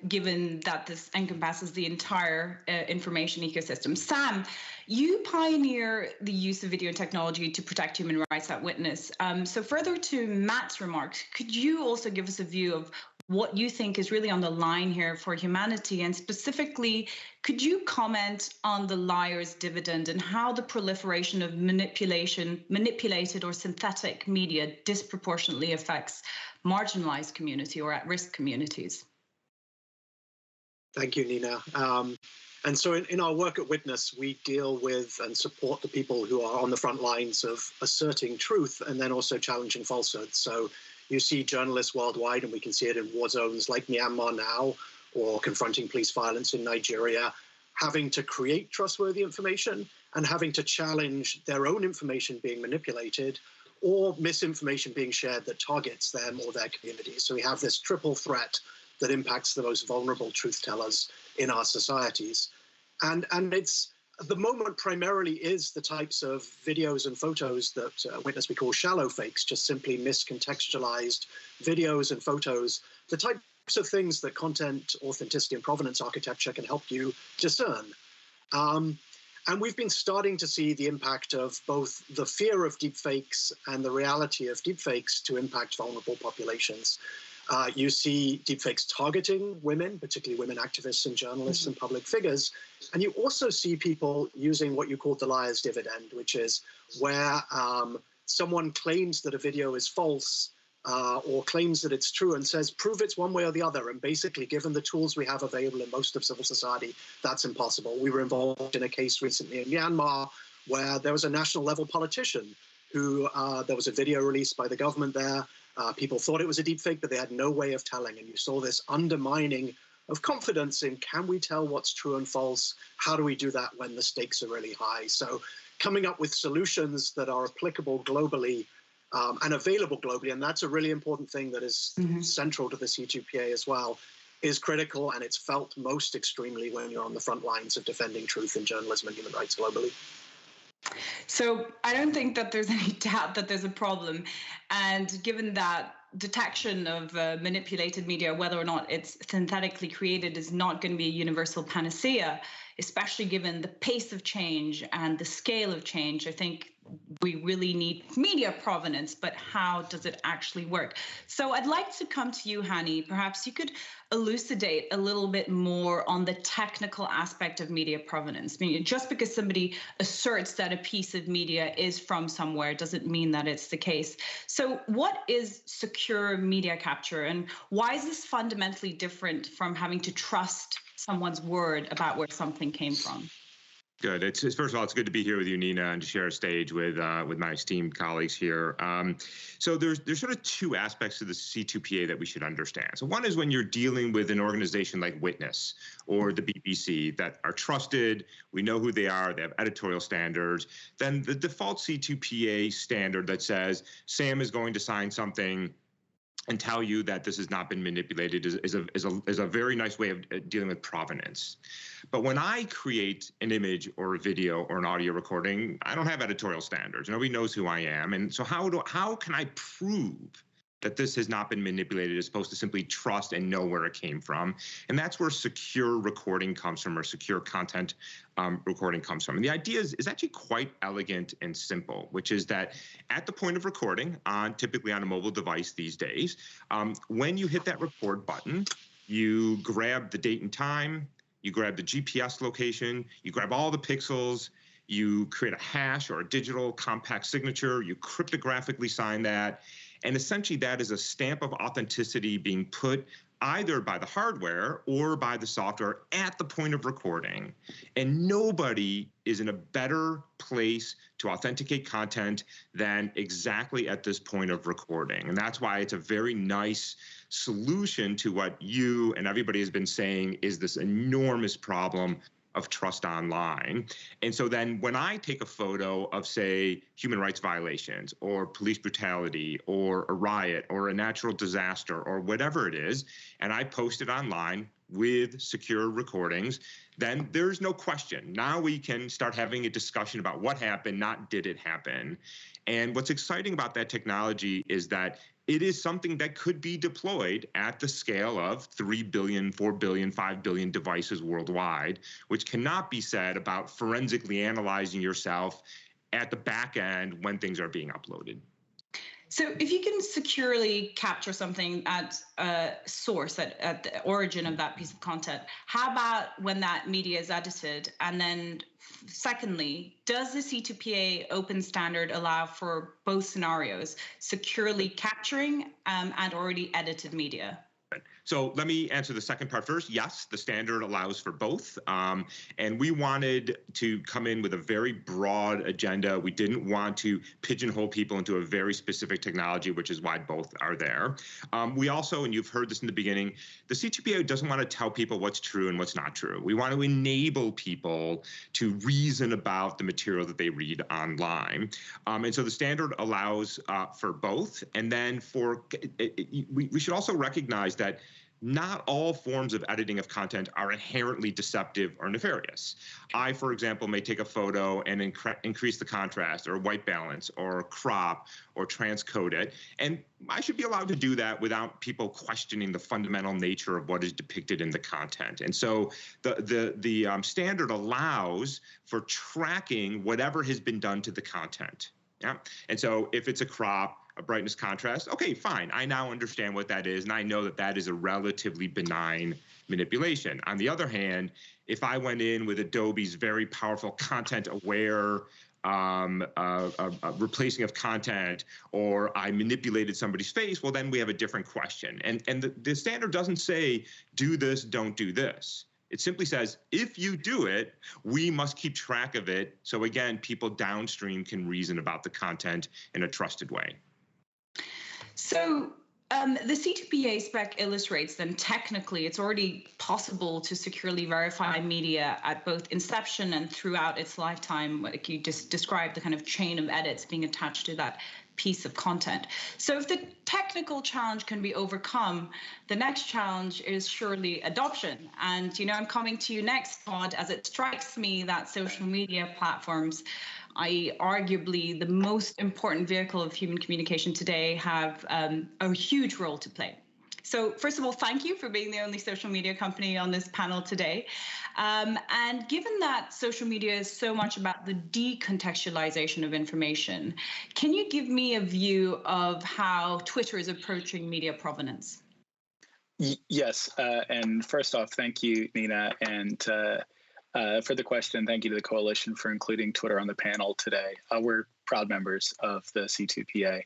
Given that this encompasses the entire information ecosystem. Sam, you pioneer the use of video technology to protect human rights at witness. So further to Matt's remarks, could you also give us a view of what you think is really on the line here for humanity? And specifically, could you comment on the liar's dividend and how the proliferation of manipulated or synthetic media disproportionately affects marginalized community or at-risk communities? Thank you, Nina. And so in our work at Witness, we deal with and support the people who are on the front lines of asserting truth and then also challenging falsehoods. So you see journalists worldwide, and we can see it in war zones like Myanmar now, or confronting police violence in Nigeria, having to create trustworthy information and having to challenge their own information being manipulated or misinformation being shared that targets them or their communities. So we have this triple threat that impacts the most vulnerable truth tellers in our societies. And it's the moment primarily is the types of videos and photos that Witness we call shallow fakes, just simply miscontextualized videos and photos, the types of things that content, authenticity, and provenance architecture can help you discern. And we've been starting to see the impact of both the fear of deepfakes and the reality of deepfakes to impact vulnerable populations. You see deepfakes targeting women, particularly women activists and journalists and public figures. And you also see people using what you call the liar's dividend, which is where someone claims that a video is false or claims that it's true and says, prove it's one way or the other. And basically, given the tools we have available in most of civil society, that's impossible. We were involved in a case recently in Myanmar where there was a national level politician who there was a video released by the government there. People thought it was a deepfake, but they had no way of telling. And you saw this undermining confidence in, can we tell what's true and false? How do we do that when the stakes are really high? So coming up with solutions that are applicable globally and available globally, and that's a really important thing that is central to the C2PA as well, is critical, and it's felt most extremely when you're on the front lines of defending truth in journalism and human rights globally. So I don't think that there's any doubt that there's a problem. And given that detection of manipulated media, whether or not it's synthetically created, is not going to be a universal panacea, especially given the pace of change and the scale of change, I think we really need media provenance, but how does it actually work? So I'd like to come to you, Hani. Perhaps you could elucidate a little bit more on the technical aspect of media provenance. I mean, just because somebody asserts that a piece of media is from somewhere doesn't mean that it's the case. So what is secure media capture, and why is this fundamentally different from having to trust someone's word about where something came from? Good. First of all, it's good to be here with you, Nina, and to share a stage with my esteemed colleagues here. So there's sort of two aspects to the C2PA that we should understand. So one is when you're dealing with an organization like Witness or the BBC that are trusted, we know who they are, they have editorial standards, then the default C2PA standard that says Sam is going to sign something and tell you that this has not been manipulated is a very nice way of dealing with provenance. But when I create an image or a video or an audio recording, I don't have editorial standards. Nobody knows who I am. And so how can I prove that this has not been manipulated as opposed to simply trust and know where it came from? And that's where secure recording comes from, or secure content recording comes from. And the idea is actually quite elegant and simple, which is that at the point of recording, typically on a mobile device these days, when you hit that record button, you grab the date and time, you grab the GPS location, you grab all the pixels, you create a hash or a digital compact signature, you cryptographically sign that, and essentially that is a stamp of authenticity being put either by the hardware or by the software at the point of recording. And nobody is in a better place to authenticate content than exactly at this point of recording. And that's why it's a very nice solution to what you and everybody has been saying is this enormous problem of trust online. And so then when I take a photo of, say, human rights violations or police brutality or a riot or a natural disaster or whatever it is, and I post it online with secure recordings, then there's no question. Now we can start having a discussion about what happened, not did it happen. And what's exciting about that technology is that it is something that could be deployed at the scale of 3 billion, 4 billion, 5 billion devices worldwide, which cannot be said about forensically analyzing yourself at the back end when things are being uploaded. So if you can securely capture something at a source, at the origin of that piece of content, how about when that media is edited? And then secondly, does the C2PA open standard allow for both scenarios, securely capturing and already edited media? So let me answer the second part first. Yes, the standard allows for both. And we wanted to come in with a very broad agenda. We didn't want to pigeonhole people into a very specific technology, which is why both are there. We also, and you've heard this in the beginning, the C2PA doesn't want to tell people what's true and what's not true. We want to enable people to reason about the material that they read online. And so the standard allows for both. And then we should also recognize that not all forms of editing of content are inherently deceptive or nefarious. I, for example, may take a photo and increase the contrast or white balance or crop or transcode it. And I should be allowed to do that without people questioning the fundamental nature of what is depicted in the content. And so the standard allows for tracking whatever has been done to the content. Yeah. And so if it's a crop, a brightness contrast, okay, fine. I now understand what that is, and I know that that is a relatively benign manipulation. On the other hand, if I went in with Adobe's very powerful content-aware replacing of content, or I manipulated somebody's face, well, then we have a different question. And the standard doesn't say, do this, don't do this. It simply says, if you do it, we must keep track of it. So again, people downstream can reason about the content in a trusted way. So The C2PA spec illustrates that technically it's already possible to securely verify media at both inception and throughout its lifetime, like you just described the kind of chain of edits being attached to that piece of content. So if the technical challenge can be overcome, the next challenge is surely adoption. And, I'm coming to you next, Todd, as it strikes me that social media platforms, i.e. arguably the most important vehicle of human communication today, have a huge role to play. So first of all, thank you for being the only social media company on this panel today. And given that social media is so much about the decontextualization of information, can you give me a view of how Twitter is approaching media provenance? Yes, and first off, thank you, Nina, and for the question, thank you to the Coalition for including Twitter on the panel today. We're proud members of the C2PA.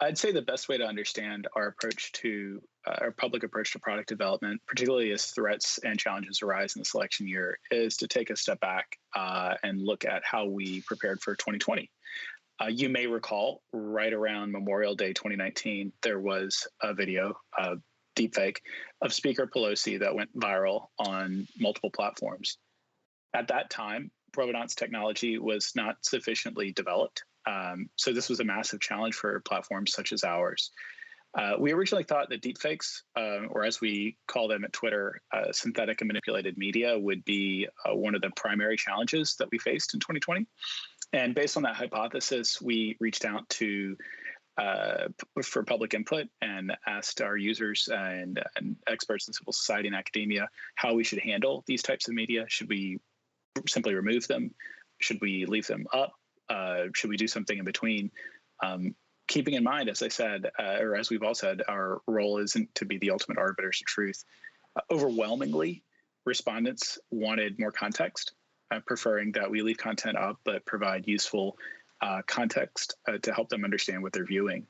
I'd say the best way to understand our approach to our public approach to product development, particularly as threats and challenges arise in this election year, is to take a step back and look at how we prepared for 2020. You may recall right around Memorial Day 2019, there was a video, deepfake, of Speaker Pelosi that went viral on multiple platforms. At that time, provenance technology was not sufficiently developed. So this was a massive challenge for platforms such as ours. We originally thought that deepfakes, or as we call them at Twitter, synthetic and manipulated media, would be one of the primary challenges that we faced in 2020. And based on that hypothesis, we reached out to for public input and asked our users and experts in civil society and academia how we should handle these types of media. Should we simply remove them? Should we leave them up? Should we do something in between? Keeping in mind, as I said, or as we've all said, our role isn't to be the ultimate arbiters of truth. Overwhelmingly, respondents wanted more context, preferring that we leave content up but provide useful context to help them understand what they're viewing.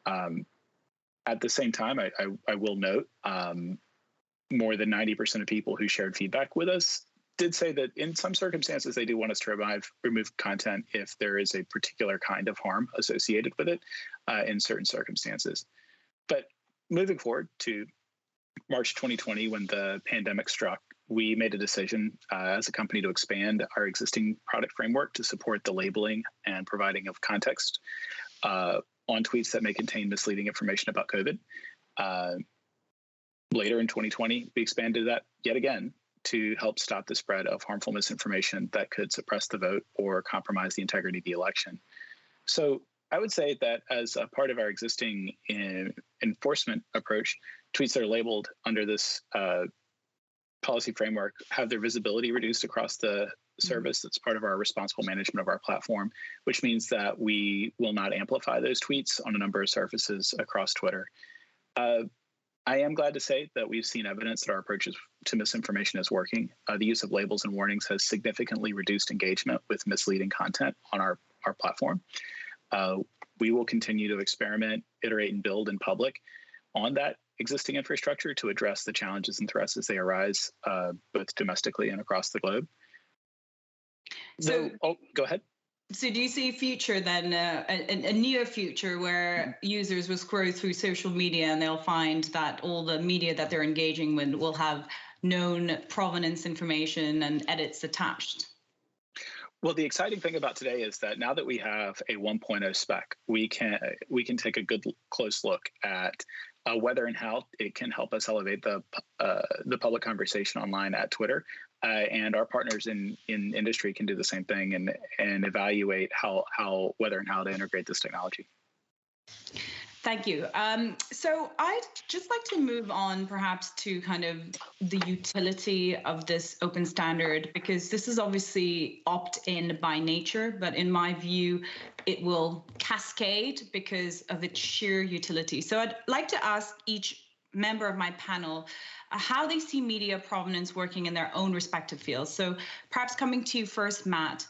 At the same time, I will note more than 90% of people who shared feedback with us did say that in some circumstances, they do want us to remove content if there is a particular kind of harm associated with it in certain circumstances. But moving forward to March 2020, when the pandemic struck, we made a decision as a company to expand our existing product framework to support the labeling and providing of context on tweets that may contain misleading information about COVID. Later in 2020, we expanded that yet again to help stop the spread of harmful misinformation that could suppress the vote or compromise the integrity of the election. So I would say that as a part of our existing enforcement approach, tweets that are labeled under this policy framework have their visibility reduced across the service. That's part of our responsible management of our platform, which means that we will not amplify those tweets on a number of surfaces across Twitter. I am glad to say that we've seen evidence that our approach to misinformation is working. The use of labels and warnings has significantly reduced engagement with misleading content on our platform. We will continue to experiment, iterate, and build in public on that existing infrastructure to address the challenges and threats as they arise, both domestically and across the globe. So, go ahead. So do you see a future then, a near future where users will scroll through social media and they'll find that all the media that they're engaging with will have known provenance information and edits attached? Well, the exciting thing about today is that now that we have a 1.0 spec, we can take a good close look at whether and how it can help us elevate the public conversation online at Twitter. And our partners in industry can do the same thing and evaluate whether and how to integrate this technology. Thank you. So I'd just like to move on perhaps to kind of the utility of this open standard, because this is obviously opt-in by nature, but in my view, it will cascade because of its sheer utility. So I'd like to ask each member of my panel how they see media provenance working in their own respective fields. So perhaps coming to you first, Matt.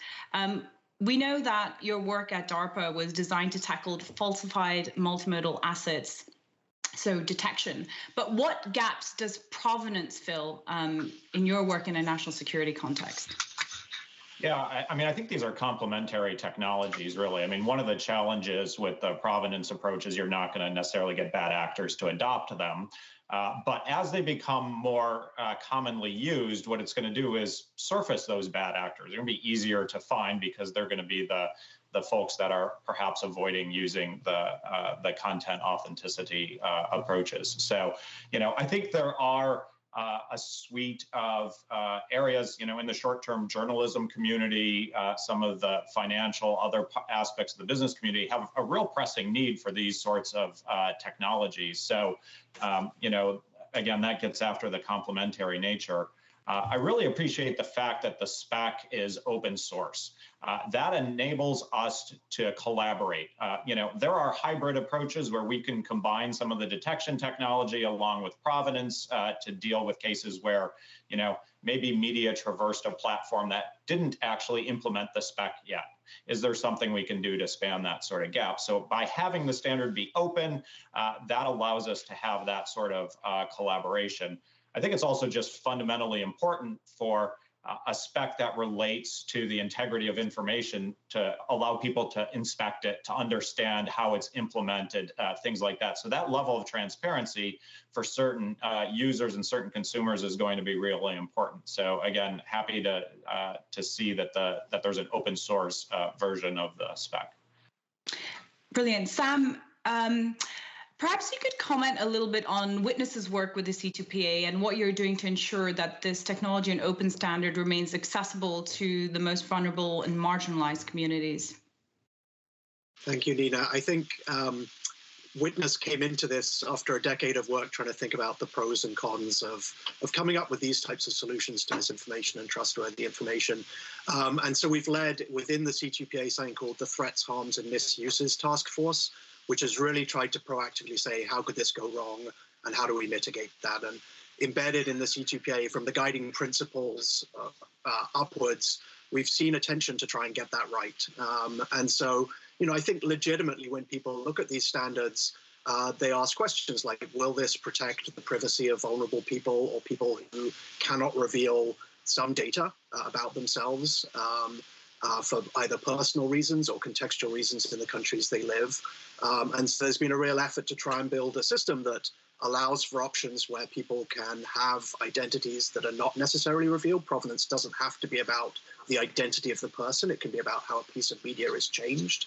We know that your work at DARPA was designed to tackle falsified multimodal assets, so detection. But what gaps does provenance fill in your work in a national security context? Yeah, I mean, I think these are complementary technologies, really. I mean, one of the challenges with the provenance approach is you're not going to necessarily get bad actors to adopt them. But as they become more commonly used, what it's going to do is surface those bad actors. They're going to be easier to find because they're going to be the folks that are perhaps avoiding using the content authenticity approaches. So, I think there are a suite of areas, in the short-term journalism community, some of the financial, other aspects of the business community have a real pressing need for these sorts of technologies. So, again, that gets after the complementary nature. I really appreciate the fact that the spec is open source. That enables us to collaborate. There are hybrid approaches where we can combine some of the detection technology along with provenance to deal with cases where, maybe media traversed a platform that didn't actually implement the spec yet. Is there something we can do to span that sort of gap? So by having the standard be open, that allows us to have that sort of collaboration. I think it's also just fundamentally important for a spec that relates to the integrity of information to allow people to inspect it, to understand how it's implemented, things like that. So that level of transparency for certain users and certain consumers is going to be really important. So again, happy to see that there's an open source version of the spec. Brilliant. Sam, perhaps you could comment a little bit on Witness's work with the C2PA and what you're doing to ensure that this technology and open standard remains accessible to the most vulnerable and marginalized communities. Thank you, Nina. I think Witness came into this after a decade of work trying to think about the pros and cons of coming up with these types of solutions to misinformation and trustworthy information. And so we've led within the C2PA something called the Threats, Harms and Misuses Task Force, which has really tried to proactively say, how could this go wrong and how do we mitigate that? And embedded in the C2PA from the guiding principles upwards, we've seen attention to try and get that right. And so, I think legitimately when people look at these standards, they ask questions like, will this protect the privacy of vulnerable people or people who cannot reveal some data about themselves for either personal reasons or contextual reasons in the countries they live? And so there's been a real effort to try and build a system that allows for options where people can have identities that are not necessarily revealed. Provenance doesn't have to be about the identity of the person. It can be about how a piece of media is changed,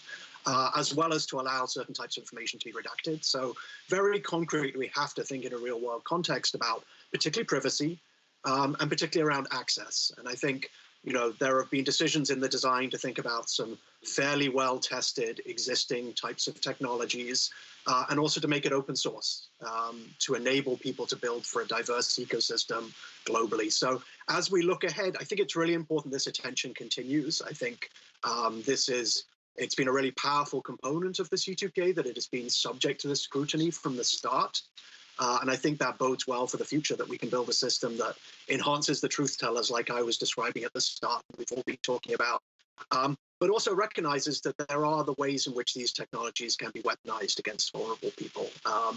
as well as to allow certain types of information to be redacted. So very concretely, we have to think in a real world context about particularly privacy and particularly around access. And I think there have been decisions in the design to think about some fairly well-tested existing types of technologies and also to make it open source to enable people to build for a diverse ecosystem globally. So as we look ahead, I think it's really important this attention continues. I think it's been a really powerful component of the C2PA that it has been subject to this scrutiny from the start. And I think that bodes well for the future, that we can build a system that enhances the truth tellers like I was describing at the start, we've all been talking about, but also recognizes that there are the ways in which these technologies can be weaponized against vulnerable people.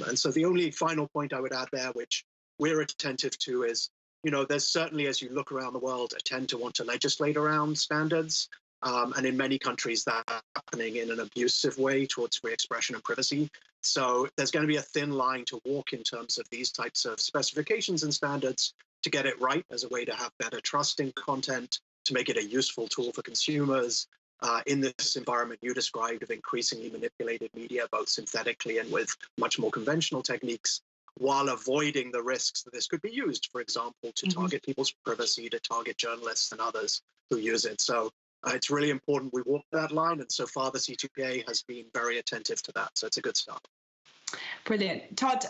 And so the only final point I would add there, which we're attentive to, is, there's certainly, as you look around the world, a tend to want to legislate around standards. And in many countries, that's happening in an abusive way towards free expression and privacy. So there's going to be a thin line to walk in terms of these types of specifications and standards to get it right as a way to have better trust in content, to make it a useful tool for consumers in this environment you described of increasingly manipulated media, both synthetically and with much more conventional techniques, while avoiding the risks that this could be used, for example, to target people's privacy, to target journalists and others who use it. So it's really important we walk that line, and so far the C2PA has been very attentive to that, so it's a good start. Brilliant. Todd,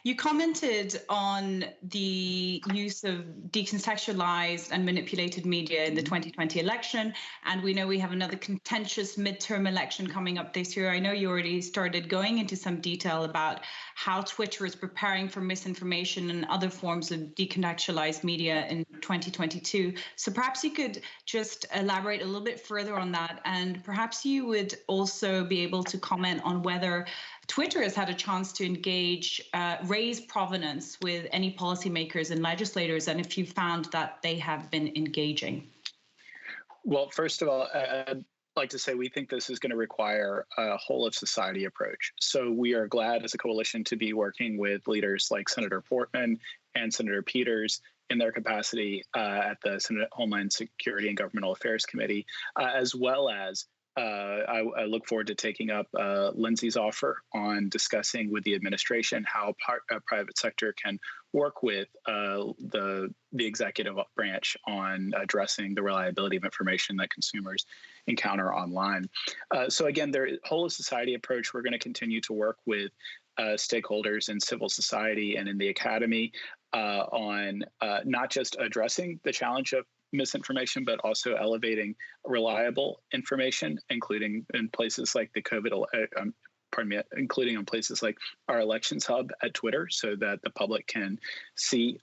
you commented on the use of decontextualized and manipulated media in the 2020 election, and we know we have another contentious midterm election coming up this year. I know you already started going into some detail about how Twitter is preparing for misinformation and other forms of decontextualized media in 2022. So perhaps you could just elaborate a little bit further on that, and perhaps you would also be able to comment on whether Twitter has had a chance to engage, raise provenance with any policymakers and legislators, and if you found that they have been engaging. Well, first of all, I'd like to say we think this is going to require a whole of society approach. So we are glad as a coalition to be working with leaders like Senator Portman and Senator Peters in their capacity at the Senate Homeland Security and Governmental Affairs Committee, as well as I look forward to taking up Lindsay's offer on discussing with the administration how private sector can work with the executive branch on addressing the reliability of information that consumers encounter online. So again, their whole of society approach, we're going to continue to work with stakeholders in civil society and in the academy on not just addressing the challenge of misinformation, but also elevating reliable information, including in places like the including on places like our elections hub at Twitter, so that the public can see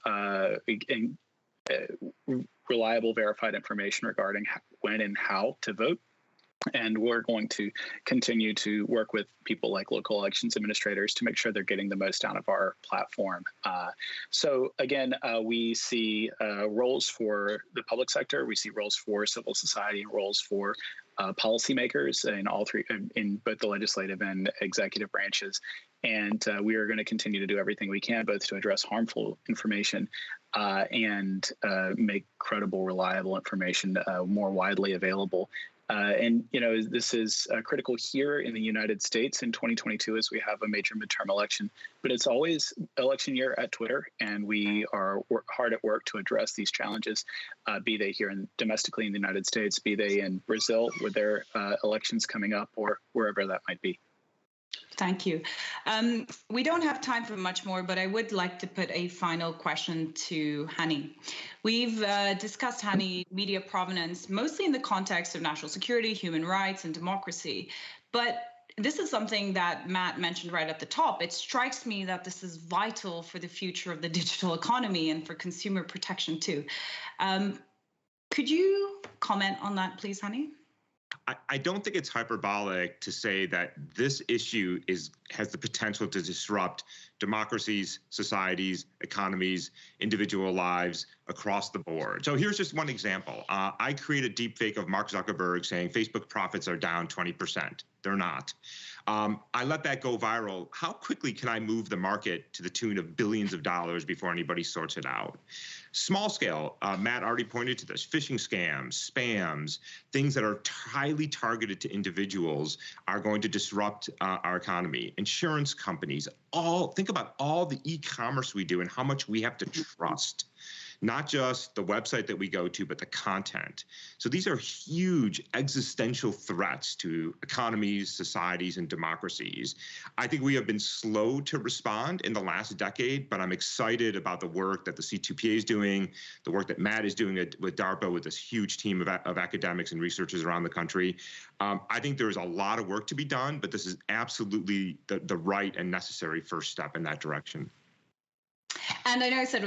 reliable, verified information regarding when and how to vote. And we're going to continue to work with people like local elections administrators to make sure they're getting the most out of our platform. So again, we see roles for the public sector, we see roles for civil society, and roles for policymakers in all three, in both the legislative and executive branches. And we are going to continue to do everything we can, both to address harmful information and make credible, reliable information more widely available. And, you know, this is critical here in the United States in 2022 as we have a major midterm election, but it's always election year at Twitter, and we are hard at work to address these challenges, be they here domestically in the United States, be they in Brazil with their elections coming up, or wherever that might be. Thank you. We don't have time for much more, but I would like to put a final question to Hani. We've discussed, Hani, media provenance, mostly in the context of national security, human rights, and democracy. But this is something that Matt mentioned right at the top. It strikes me that this is vital for the future of the digital economy and for consumer protection too. Could you comment on that, please, Hani? I don't think it's hyperbolic to say that this issue has the potential to disrupt democracies, societies, economies, individual lives across the board. So here's just one example. I created a deepfake of Mark Zuckerberg saying Facebook profits are down 20%. They're not. I let that go viral. How quickly can I move the market to the tune of billions of dollars before anybody sorts it out? Small scale, Matt already pointed to this, phishing scams, spams, things that are highly targeted to individuals are going to disrupt our economy. Insurance companies, think about all the e-commerce we do and how much we have to trust. Not just the website that we go to, but the content. So these are huge existential threats to economies, societies, and democracies. I think we have been slow to respond in the last decade, but I'm excited about the work that the C2PA is doing, the work that Matt is doing with DARPA with this huge team of academics and researchers around the country. I think there's a lot of work to be done, but this is absolutely the right and necessary first step in that direction. And I know I said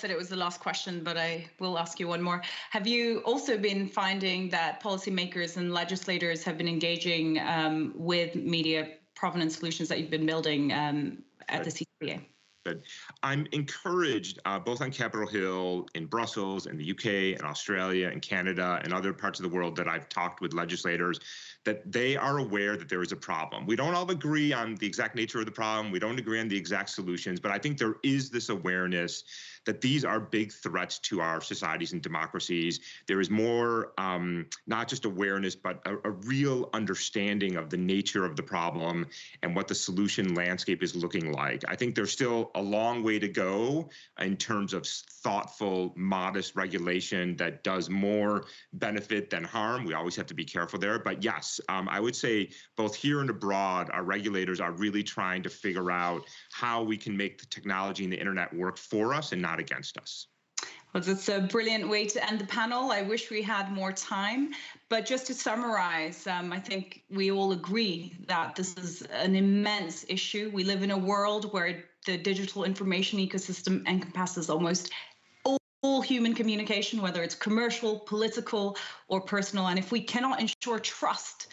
it was the last question, but I will ask you one more. Have you also been finding that policymakers and legislators have been engaging with media provenance solutions that you've been building at the C2PA? Good. I'm encouraged both on Capitol Hill, in Brussels, in the UK, and Australia, and Canada, and other parts of the world that I've talked with legislators, that they are aware that there is a problem. We don't all agree on the exact nature of the problem. We don't agree on the exact solutions, but I think there is this awareness that these are big threats to our societies and democracies. There is more, not just awareness, but a real understanding of the nature of the problem and what the solution landscape is looking like. I think there's still a long way to go in terms of thoughtful, modest regulation that does more benefit than harm. We always have to be careful there. But yes, I would say both here and abroad, our regulators are really trying to figure out how we can make the technology and the internet work for us and not against us. Well, that's a brilliant way to end the panel. I wish we had more time, but just to summarize, I think we all agree that this is an immense issue. We live in a world where the digital information ecosystem encompasses almost all human communication, whether it's commercial, political, or personal. And if we cannot ensure trust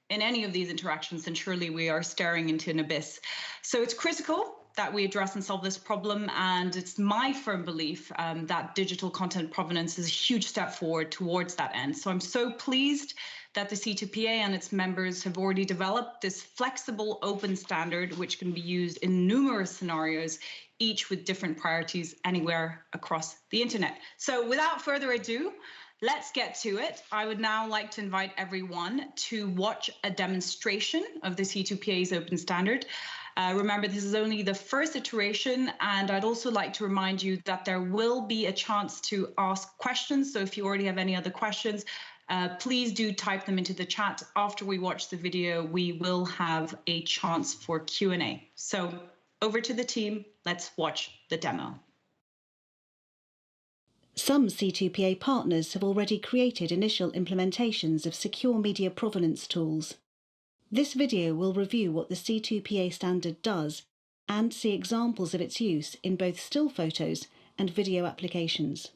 in any of these interactions, then surely we are staring into an abyss. So it's critical that we address and solve this problem, and it's my firm belief that digital content provenance is a huge step forward towards that end. So I'm so pleased that the C2PA and its members have already developed this flexible open standard, which can be used in numerous scenarios, each with different priorities anywhere across the internet. So without further ado, let's get to it. I would now like to invite everyone to watch a demonstration of the C2PA's open standard. Remember, this is only the first iteration, and I'd also like to remind you that there will be a chance to ask questions. So if you already have any other questions, please do type them into the chat. After we watch the video, we will have a chance for Q&A. So over to the team. Let's watch the demo. Some C2PA partners have already created initial implementations of secure media provenance tools. This video will review what the C2PA standard does and see examples of its use in both still photos and video applications.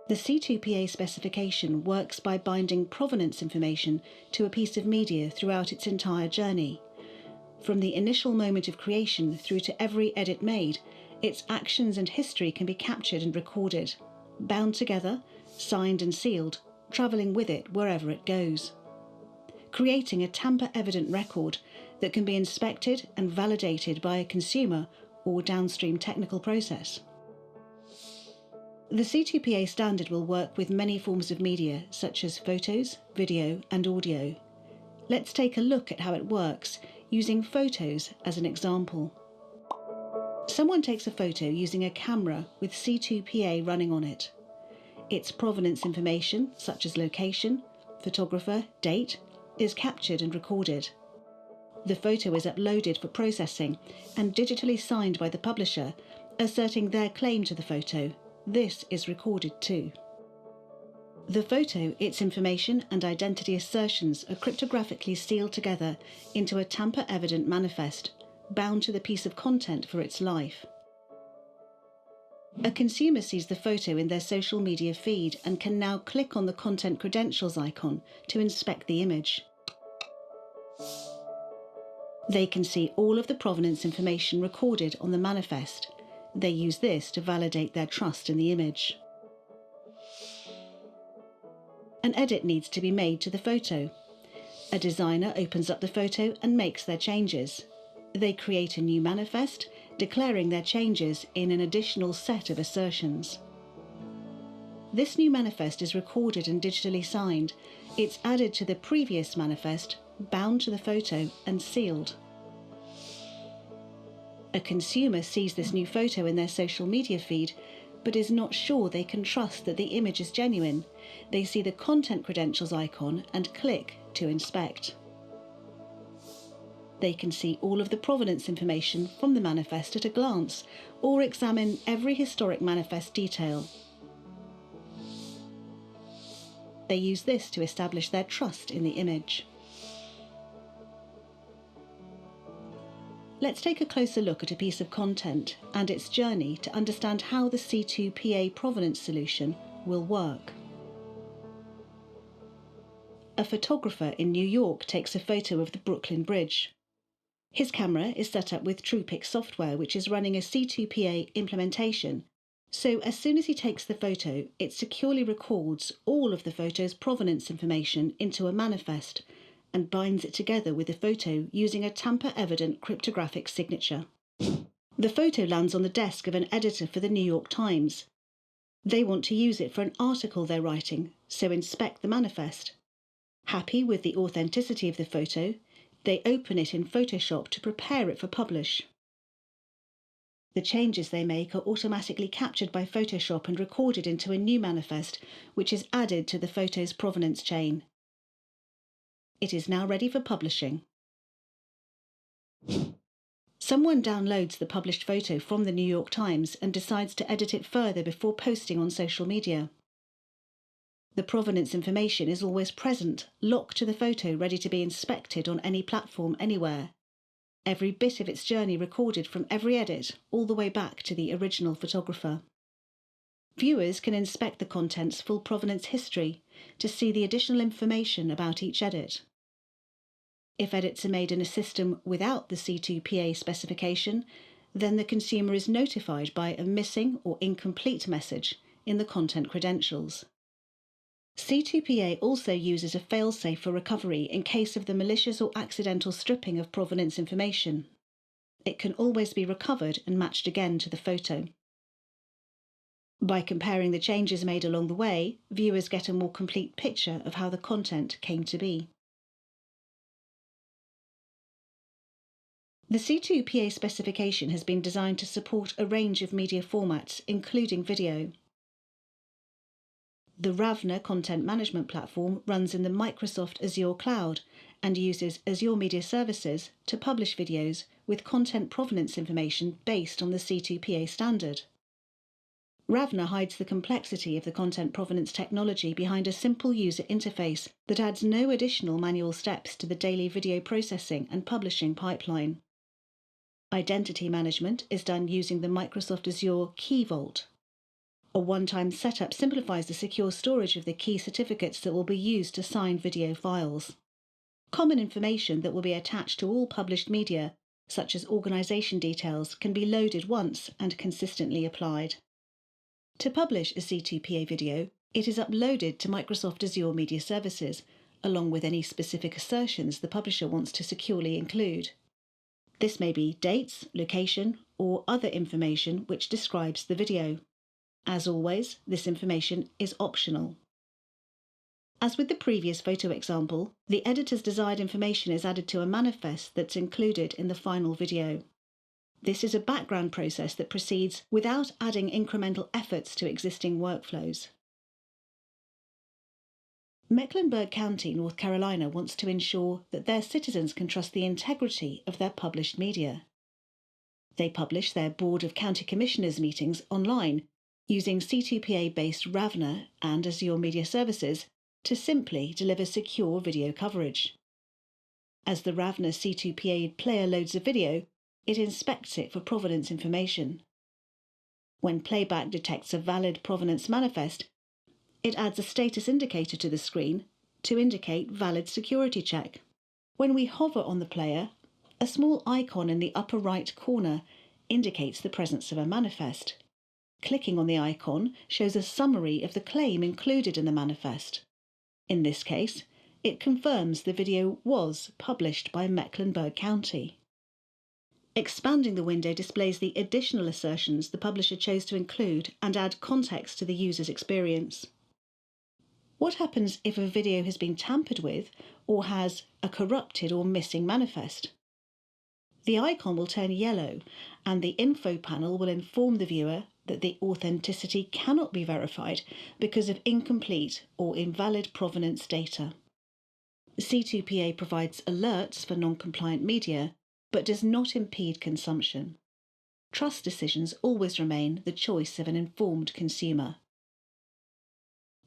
The C2PA specification works by binding provenance information to a piece of media throughout its entire journey. From the initial moment of creation through to every edit made, its actions and history can be captured and recorded, bound together, signed and sealed, travelling with it wherever it goes, creating a tamper-evident record that can be inspected and validated by a consumer or downstream technical process. The C2PA standard will work with many forms of media, such as photos, video and audio. Let's take a look at how it works, using photos as an example. Someone takes a photo using a camera with C2PA running on it. Its provenance information, such as location, photographer, date, is captured and recorded. The photo is uploaded for processing and digitally signed by the publisher, asserting their claim to the photo. This is recorded too. The photo, its information and identity assertions are cryptographically sealed together into a tamper-evident manifest, bound to the piece of content for its life. A consumer sees the photo in their social media feed and can now click on the content credentials icon to inspect the image. They can see all of the provenance information recorded on the manifest. They use this to validate their trust in the image. An edit needs to be made to the photo. A designer opens up the photo and makes their changes. They create a new manifest, declaring their changes in an additional set of assertions. This new manifest is recorded and digitally signed. It's added to the previous manifest, bound to the photo and sealed. A consumer sees this new photo in their social media feed, but is not sure they can trust that the image is genuine. They see the content credentials icon and click to inspect. They can see all of the provenance information from the manifest at a glance, or examine every historic manifest detail. They use this to establish their trust in the image. Let's take a closer look at a piece of content and its journey to understand how the C2PA provenance solution will work. A photographer in New York takes a photo of the Brooklyn Bridge. His camera is set up with Truepic software, which is running a C2PA implementation. So as soon as he takes the photo, it securely records all of the photo's provenance information into a manifest and binds it together with the photo using a tamper-evident cryptographic signature. The photo lands on the desk of an editor for the New York Times. They want to use it for an article they're writing, so inspect the manifest. Happy with the authenticity of the photo, they open it in Photoshop to prepare it for publish. The changes they make are automatically captured by Photoshop and recorded into a new manifest, which is added to the photo's provenance chain. It is now ready for publishing. Someone downloads the published photo from the New York Times and decides to edit it further before posting on social media. The provenance information is always present, locked to the photo, ready to be inspected on any platform anywhere. Every bit of its journey recorded from every edit, all the way back to the original photographer. Viewers can inspect the content's full provenance history to see the additional information about each edit. If edits are made in a system without the C2PA specification, then the consumer is notified by a missing or incomplete message in the content credentials. C2PA also uses a failsafe for recovery in case of the malicious or accidental stripping of provenance information. It can always be recovered and matched again to the photo. By comparing the changes made along the way, viewers get a more complete picture of how the content came to be. The C2PA specification has been designed to support a range of media formats, including video. The Ravna content management platform runs in the Microsoft Azure cloud and uses Azure Media Services to publish videos with content provenance information based on the C2PA standard. Ravna hides the complexity of the content provenance technology behind a simple user interface that adds no additional manual steps to the daily video processing and publishing pipeline. Identity management is done using the Microsoft Azure Key Vault. A one-time setup simplifies the secure storage of the key certificates that will be used to sign video files. Common information that will be attached to all published media, such as organisation details, can be loaded once and consistently applied. To publish a C2PA video, it is uploaded to Microsoft Azure Media Services, along with any specific assertions the publisher wants to securely include. This may be dates, location, or other information which describes the video. As always, this information is optional. As with the previous photo example, the editor's desired information is added to a manifest that's included in the final video. This is a background process that proceeds without adding incremental efforts to existing workflows. Mecklenburg County, North Carolina, wants to ensure that their citizens can trust the integrity of their published media. They publish their Board of County Commissioners meetings online using C2PA-based Ravna and Azure Media Services to simply deliver secure video coverage. As the Ravna C2PA player loads a video, it inspects it for provenance information. When playback detects a valid provenance manifest, it adds a status indicator to the screen to indicate valid security check. When we hover on the player, a small icon in the upper right corner indicates the presence of a manifest. Clicking on the icon shows a summary of the claim included in the manifest. In this case, it confirms the video was published by Mecklenburg County. Expanding the window displays the additional assertions the publisher chose to include and add context to the user's experience. What happens if a video has been tampered with or has a corrupted or missing manifest? The icon will turn yellow and the info panel will inform the viewer that the authenticity cannot be verified because of incomplete or invalid provenance data. C2PA provides alerts for non-compliant media, but does not impede consumption. Trust decisions always remain the choice of an informed consumer.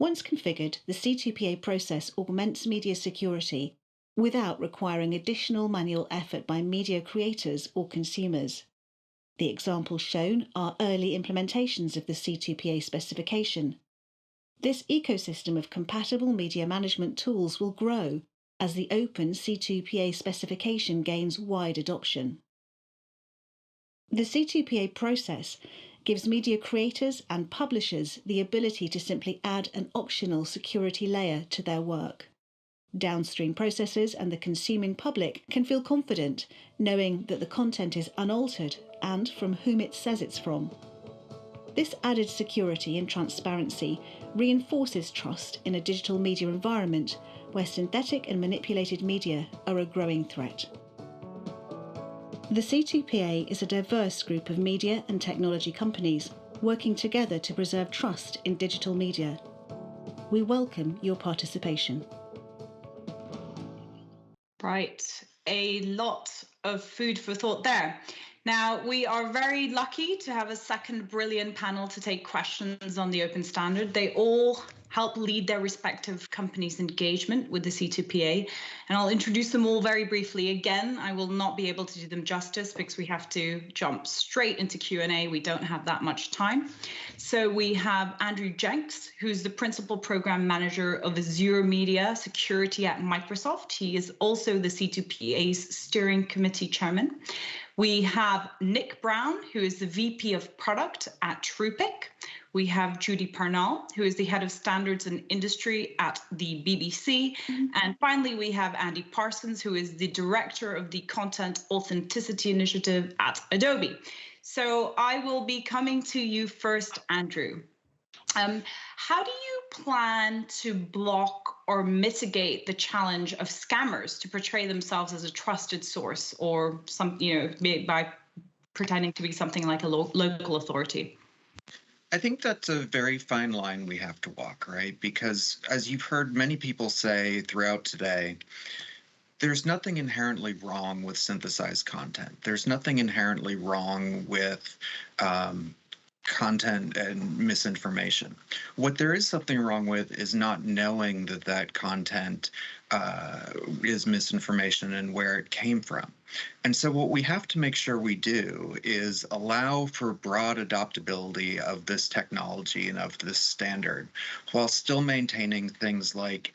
Once configured, the C2PA process augments media security without requiring additional manual effort by media creators or consumers. The examples shown are early implementations of the C2PA specification. This ecosystem of compatible media management tools will grow as the open C2PA specification gains wide adoption. The C2PA process gives media creators and publishers the ability to simply add an optional security layer to their work. Downstream processors and the consuming public can feel confident knowing that the content is unaltered and from whom it says it's from. This added security and transparency reinforces trust in a digital media environment where synthetic and manipulated media are a growing threat. The C2PA is a diverse group of media and technology companies working together to preserve trust in digital media. We welcome your participation. Right, a lot of food for thought there. Now, we are very lucky to have a second brilliant panel to take questions on the open standard. They all help lead their respective companies' engagement with the C2PA. And I'll introduce them all very briefly. Again, I will not be able to do them justice because we have to jump straight into Q&A. We don't have that much time. So we have Andrew Jenks, who's the Principal Program Manager of Azure Media Security at Microsoft. He is also the C2PA's Steering Committee Chairman. We have Nick Brown, who is the VP of Product at Truepic. We have Judy Parnell, who is the Head of Standards and Industry at the BBC. And finally, we have Andy Parsons, who is the Director of the Content Authenticity Initiative at Adobe. So I will be coming to you first, Andrew. How do you plan to block or mitigate the challenge of scammers to portray themselves as a trusted source or some, by pretending to be something like a local authority? I think that's a very fine line we have to walk, right? Because as you've heard many people say throughout today, there's nothing inherently wrong with synthesized content. There's nothing inherently wrong with content and misinformation. What there is something wrong with is not knowing that that content is misinformation and where it came from. And so what we have to make sure we do is allow for broad adoptability of this technology and of this standard while still maintaining things like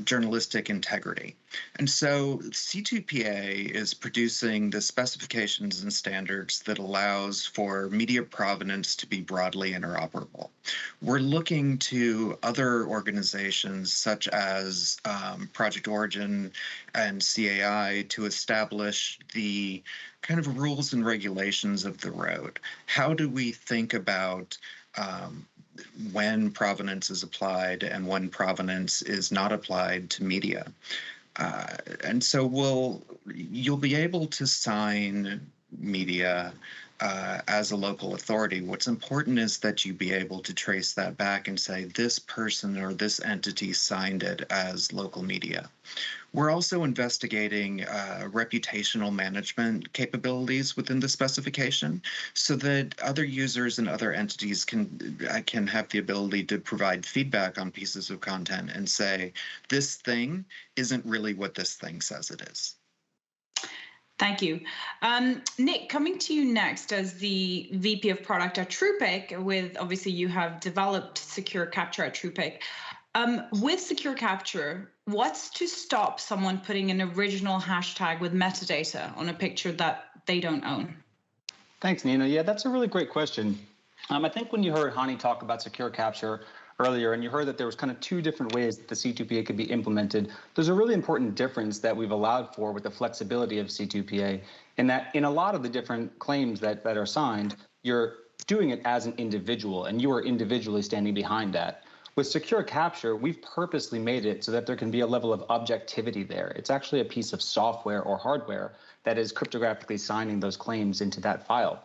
journalistic integrity. And so C2PA is producing the specifications and standards that allows for media provenance to be broadly interoperable. We're looking to other organizations such as Project Origin and CAI to establish the kind of rules and regulations of the road. How do we think about when provenance is applied and when provenance is not applied to media? And so you'll be able to sign media as a local authority. What's important is that you be able to trace that back and say this person or this entity signed it as local media. We're also investigating reputational management capabilities within the specification so that other users and other entities can have the ability to provide feedback on pieces of content and say, this thing isn't really what this thing says it is. Thank you. Nick, coming to you next as the VP of Product at Truepic, with obviously you have developed Secure Capture at Truepic. With Secure Capture, what's to stop someone putting an original hashtag with metadata on a picture that they don't own? Thanks, Nina. Yeah, that's a really great question. I think when you heard Hani talk about Secure Capture earlier, and you heard that there was kind of two different ways that the C2PA could be implemented, there's a really important difference that we've allowed for with the flexibility of C2PA, in that in a lot of the different claims that are signed, you're doing it as an individual, and you are individually standing behind that. With Secure Capture, we've purposely made it so that there can be a level of objectivity there. It's actually a piece of software or hardware that is cryptographically signing those claims into that file.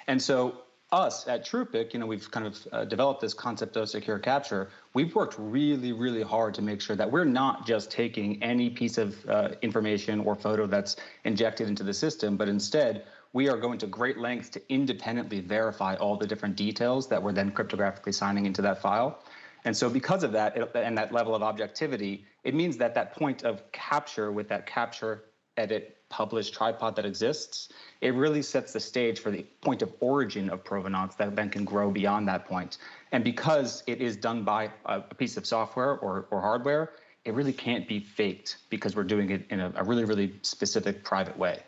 And so us at Truepic, we've kind of developed this concept of Secure Capture. We've worked really, really hard to make sure that we're not just taking any piece of information or photo that's injected into the system, but instead we are going to great lengths to independently verify all the different details that we're then cryptographically signing into that file. And so because of that and that level of objectivity, it means that that point of capture with that capture, edit, publish tripod that exists, it really sets the stage for the point of origin of provenance that then can grow beyond that point. And because it is done by a piece of software or hardware, it really can't be faked because we're doing it in a really, really specific private way.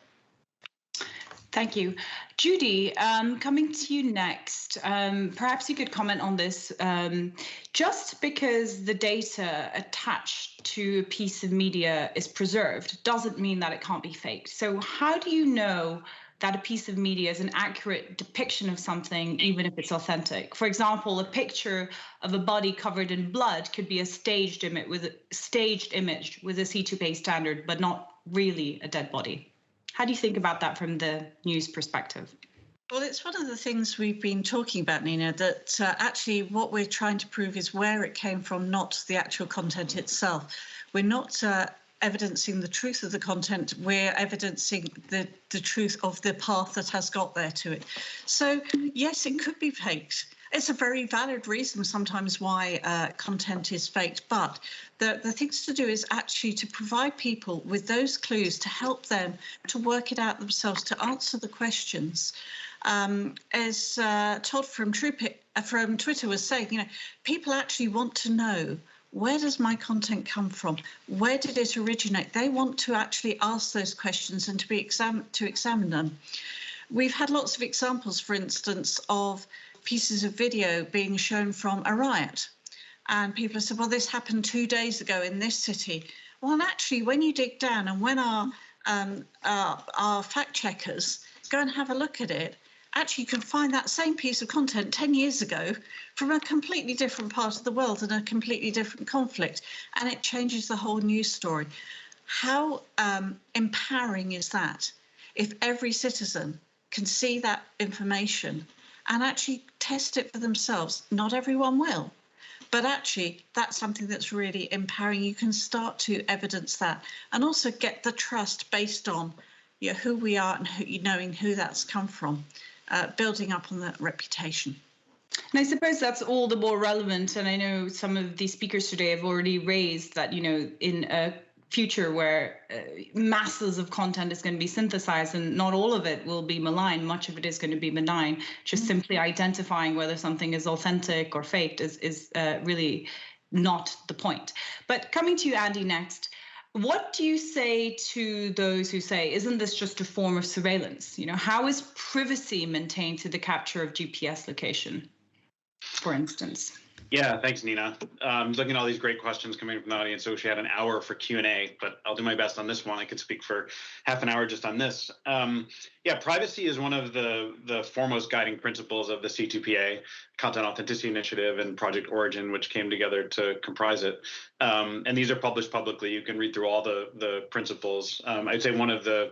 Thank you. Judy, coming to you next, perhaps you could comment on this. Just because the data attached to a piece of media is preserved doesn't mean that it can't be faked. So how do you know that a piece of media is an accurate depiction of something, even if it's authentic? For example, a picture of a body covered in blood could be a staged image with a C2PA standard, but not really a dead body. How do you think about that from the news perspective? Well, it's one of the things we've been talking about, Nina, that actually what we're trying to prove is where it came from, not the actual content itself. We're not evidencing the truth of the content, we're evidencing the truth of the path that has got there to it. So yes, it could be faked. It's a very valid reason sometimes why content is faked, but the things to do is actually to provide people with those clues to help them to work it out themselves, to answer the questions. As Todd from Truepic, from Twitter was saying, people actually want to know, where does my content come from? Where did it originate? They want to actually ask those questions and to examine them. We've had lots of examples, for instance, of pieces of video being shown from a riot. And people have said, well, this happened 2 days ago in this city. Well, and actually, when you dig down and when our fact checkers go and have a look at it, actually you can find that same piece of content 10 years ago from a completely different part of the world and a completely different conflict, and it changes the whole news story. How empowering is that if every citizen can see that information and actually test it for themselves? Not everyone will, but actually that's something that's really empowering. You can start to evidence that and also get the trust based on who we are and knowing who that's come from. Building up on that reputation. And I suppose that's all the more relevant. And I know some of the speakers today have already raised that, in a future where masses of content is going to be synthesized and not all of it will be malign, much of it is going to be benign, just simply identifying whether something is authentic or faked is really not the point. But coming to you, Andy, next. What do you say to those who say, isn't this just a form of surveillance? How is privacy maintained through the capture of GPS location, for instance? Yeah, thanks, Nina. Looking at all these great questions coming from the audience. I wish we had an hour for Q&A, but I'll do my best on this one. I could speak for half an hour just on this. Yeah, privacy is one of the foremost guiding principles of the C2PA, Content Authenticity Initiative, and Project Origin, which came together to comprise it. And these are published publicly. You can read through all the principles. I'd say one of the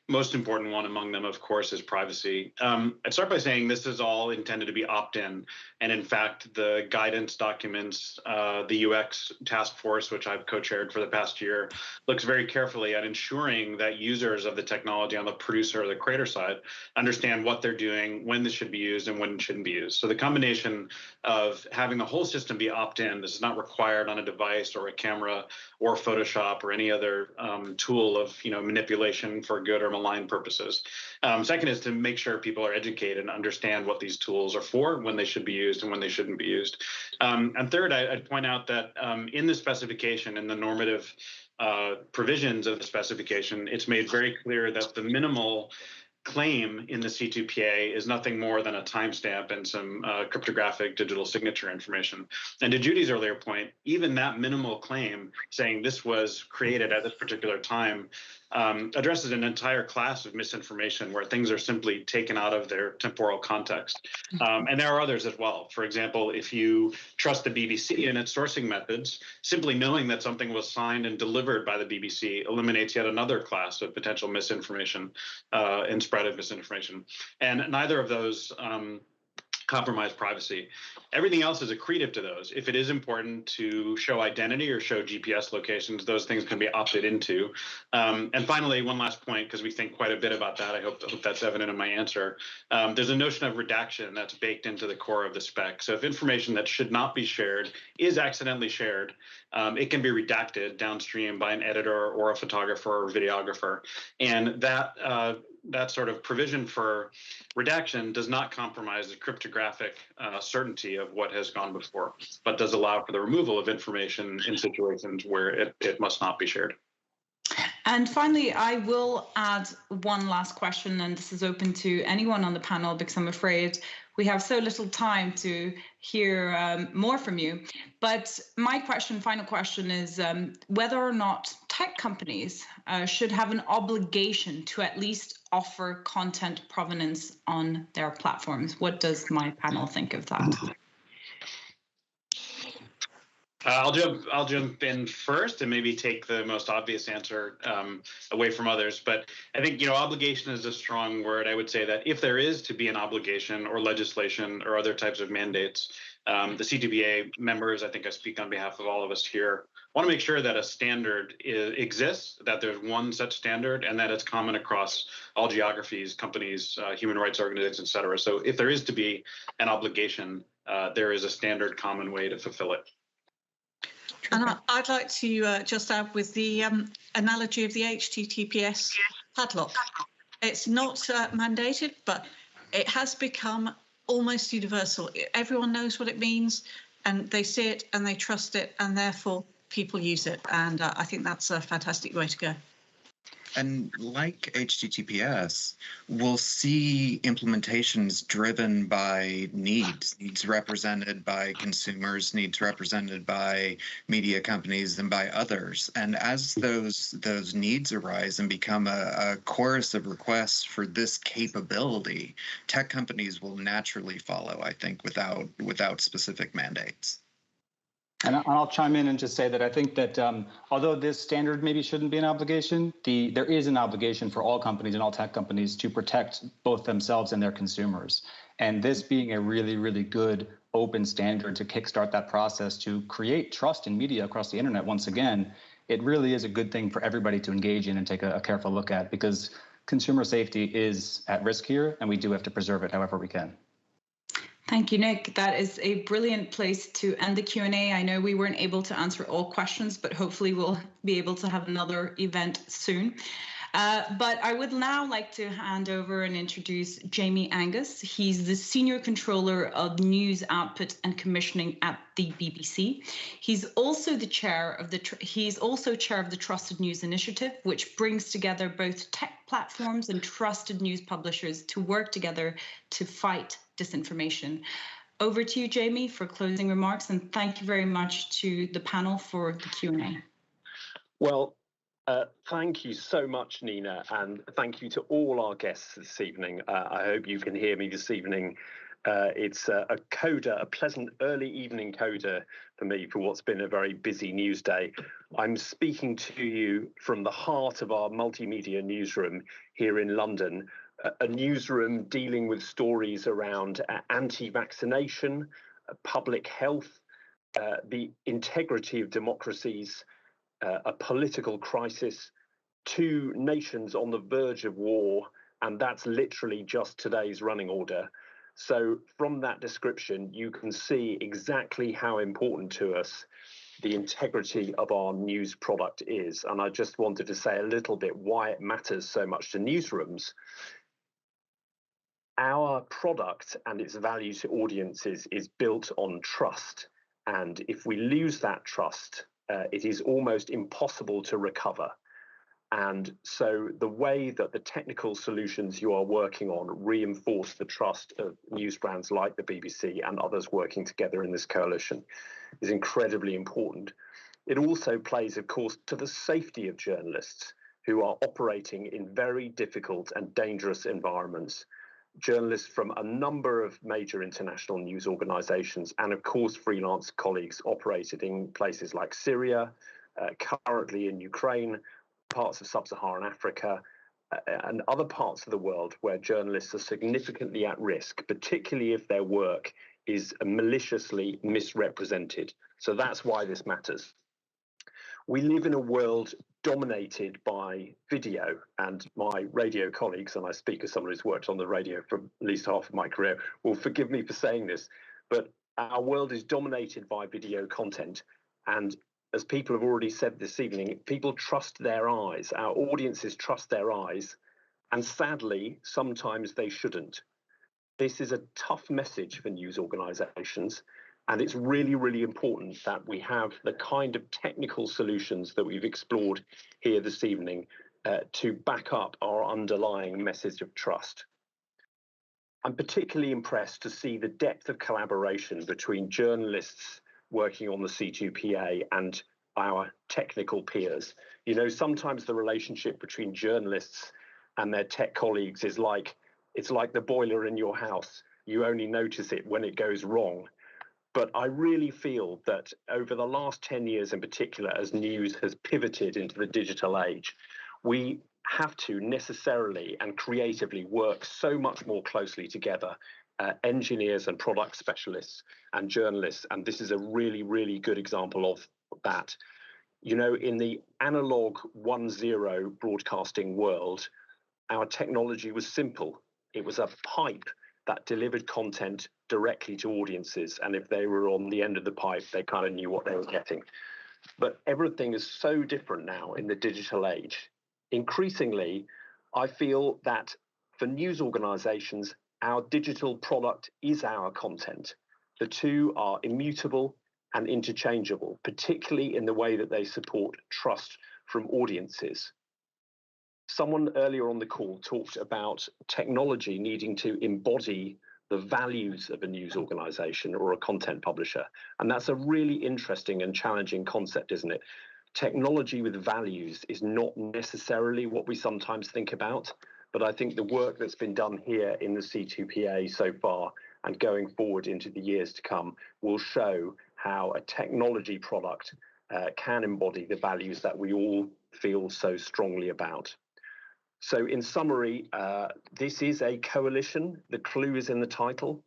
most important one among them, of course, is privacy. I'd start by saying this is all intended to be opt-in. And in fact, the guidance documents, the UX task force, which I've co-chaired for the past year, looks very carefully at ensuring that users of the technology on the producer or the creator side understand what they're doing, when this should be used, and when it shouldn't be used. So the combination of having the whole system be opt-in, this is not required on a device or a camera or Photoshop or any other tool of manipulation for good or malign purposes. Second is to make sure people are educated and understand what these tools are for, when they should be used and when they shouldn't be used. And third, I'd point out that in the specification, in the normative provisions of the specification, it's made very clear that the minimal claim in the C2PA is nothing more than a timestamp and some cryptographic digital signature information. And to Judy's earlier point, even that minimal claim saying this was created at this particular time addresses an entire class of misinformation where things are simply taken out of their temporal context. And there are others as well. For example, if you trust the BBC and its sourcing methods, simply knowing that something was signed and delivered by the BBC eliminates yet another class of potential misinformation and spread of misinformation. And neither of those compromise privacy. Everything else is accretive to those. If it is important to show identity or show GPS locations, those things can be opted into. And finally, one last point, because we think quite a bit about that. I hope that's evident in my answer. There's a notion of redaction that's baked into the core of the spec. So if information that should not be shared is accidentally shared, it can be redacted downstream by an editor or a photographer or videographer. And that sort of provision for redaction does not compromise the cryptographic certainty of what has gone before, but does allow for the removal of information in situations where it must not be shared. And finally, I will add one last question, and this is open to anyone on the panel because I'm afraid we have so little time to hear more from you. But my final question is whether or not tech companies should have an obligation to at least offer content provenance on their platforms. What does my panel think of that? I'll jump in first and maybe take the most obvious answer away from others. But I think obligation is a strong word. I would say that if there is to be an obligation or legislation or other types of mandates, The C2PA members, I think I speak on behalf of all of us here, want to make sure that a standard exists, that there's one such standard, and that it's common across all geographies, companies, human rights organizations, et cetera. So if there is to be an obligation, there is a standard common way to fulfill it. And I'd like to just add with the analogy of the HTTPS padlock. It's not mandated, but it has become almost universal. Everyone knows what it means, and they see it and they trust it, and therefore people use it. And I think that's a fantastic way to go. And like HTTPS, we'll see implementations driven by needs represented by consumers, needs represented by media companies and by others. And as those needs arise and become a chorus of requests for this capability, tech companies will naturally follow, I think, without specific mandates. And I'll chime in and just say that I think that although this standard maybe shouldn't be an obligation, there is an obligation for all companies and all tech companies to protect both themselves and their consumers. And this being a really, really good open standard to kickstart that process to create trust in media across the internet, once again, it really is a good thing for everybody to engage in and take a careful look at, because consumer safety is at risk here, and we do have to preserve it however we can. Thank you, Nick. That is a brilliant place to end the Q&A. I know we weren't able to answer all questions, but hopefully we'll be able to have another event soon. But I would now like to hand over and introduce Jamie Angus. He's the Senior Controller of News Output and Commissioning at the BBC. He's also the chair of the Trusted News Initiative, which brings together both tech platforms and trusted news publishers to work together to fight disinformation. Over to you, Jamie, for closing remarks, and thank you very much to the panel for the Q&A. Well, thank you so much, Nina, and thank you to all our guests this evening. I hope you can hear me this evening. It's a pleasant early evening coda for me for what's been a very busy news day. I'm speaking to you from the heart of our multimedia newsroom here in London, a newsroom dealing with stories around anti-vaccination, public health, the integrity of democracies, a political crisis, two nations on the verge of war, and that's literally just today's running order. So from that description, you can see exactly how important to us the integrity of our news product is. And I just wanted to say a little bit why it matters so much to newsrooms. Our product and its value to audiences is built on trust. And if we lose that trust, it is almost impossible to recover. And so the way that the technical solutions you are working on reinforce the trust of news brands like the BBC and others working together in this coalition is incredibly important. It also plays, of course, to the safety of journalists who are operating in very difficult and dangerous environments. Journalists from a number of major international news organizations and, of course, freelance colleagues operated in places like Syria, currently in Ukraine, parts of sub-Saharan Africa, and other parts of the world where journalists are significantly at risk, particularly if their work is maliciously misrepresented. So that's why this matters. We live in a world dominated by video, and my radio colleagues, and I speak as someone who's worked on the radio for at least half of my career, will forgive me for saying this, but our world is dominated by video content. And as people have already said this evening, people trust their eyes. Our audiences trust their eyes, and sadly, sometimes they shouldn't. This is a tough message for news organizations. And it's really, really important that we have the kind of technical solutions that we've explored here this evening to back up our underlying message of trust. I'm particularly impressed to see the depth of collaboration between journalists working on the C2PA and our technical peers. You know, sometimes the relationship between journalists and their tech colleagues is it's like the boiler in your house. You only notice it when it goes wrong. But I really feel that over the last 10 years in particular, as news has pivoted into the digital age, we have to necessarily and creatively work so much more closely together engineers and product specialists and journalists. And this is a really, really good example of that. You know, in the analog 1-0 broadcasting world, our technology was simple. It was a pipe that delivered content directly to audiences. And if they were on the end of the pipe, they kind of knew what they were getting. But everything is so different now in the digital age. Increasingly, I feel that for news organizations, our digital product is our content. The two are immutable and interchangeable, particularly in the way that they support trust from audiences. Someone earlier on the call talked about technology needing to embody the values of a news organization or a content publisher. And that's a really interesting and challenging concept, isn't it? Technology with values is not necessarily what we sometimes think about, but I think the work that's been done here in the C2PA so far and going forward into the years to come will show how a technology product can embody the values that we all feel so strongly about. So in summary, this is a coalition. The clue is in the title.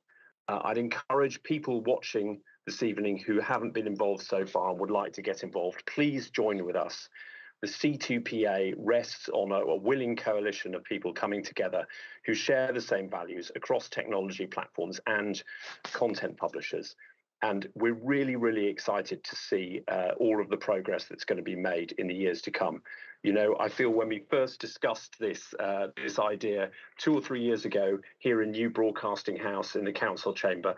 I'd encourage people watching this evening who haven't been involved so far and would like to get involved, please join with us. The C2PA rests on a willing coalition of people coming together who share the same values across technology platforms and content publishers. And we're really, really excited to see all of the progress that's going to be made in the years to come. You know, I feel when we first discussed this idea 2 or 3 years ago here in New Broadcasting House in the council chamber,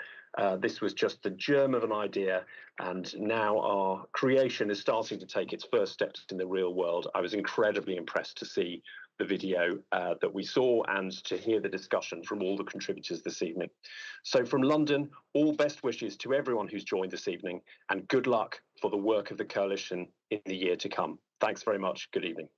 this was just the germ of an idea, and now our creation is starting to take its first steps in the real world. I was incredibly impressed to see the video that we saw and to hear the discussion from all the contributors this evening. So from London, all best wishes to everyone who's joined this evening, and good luck for the work of the coalition in the year to come. Thanks very much. Good evening.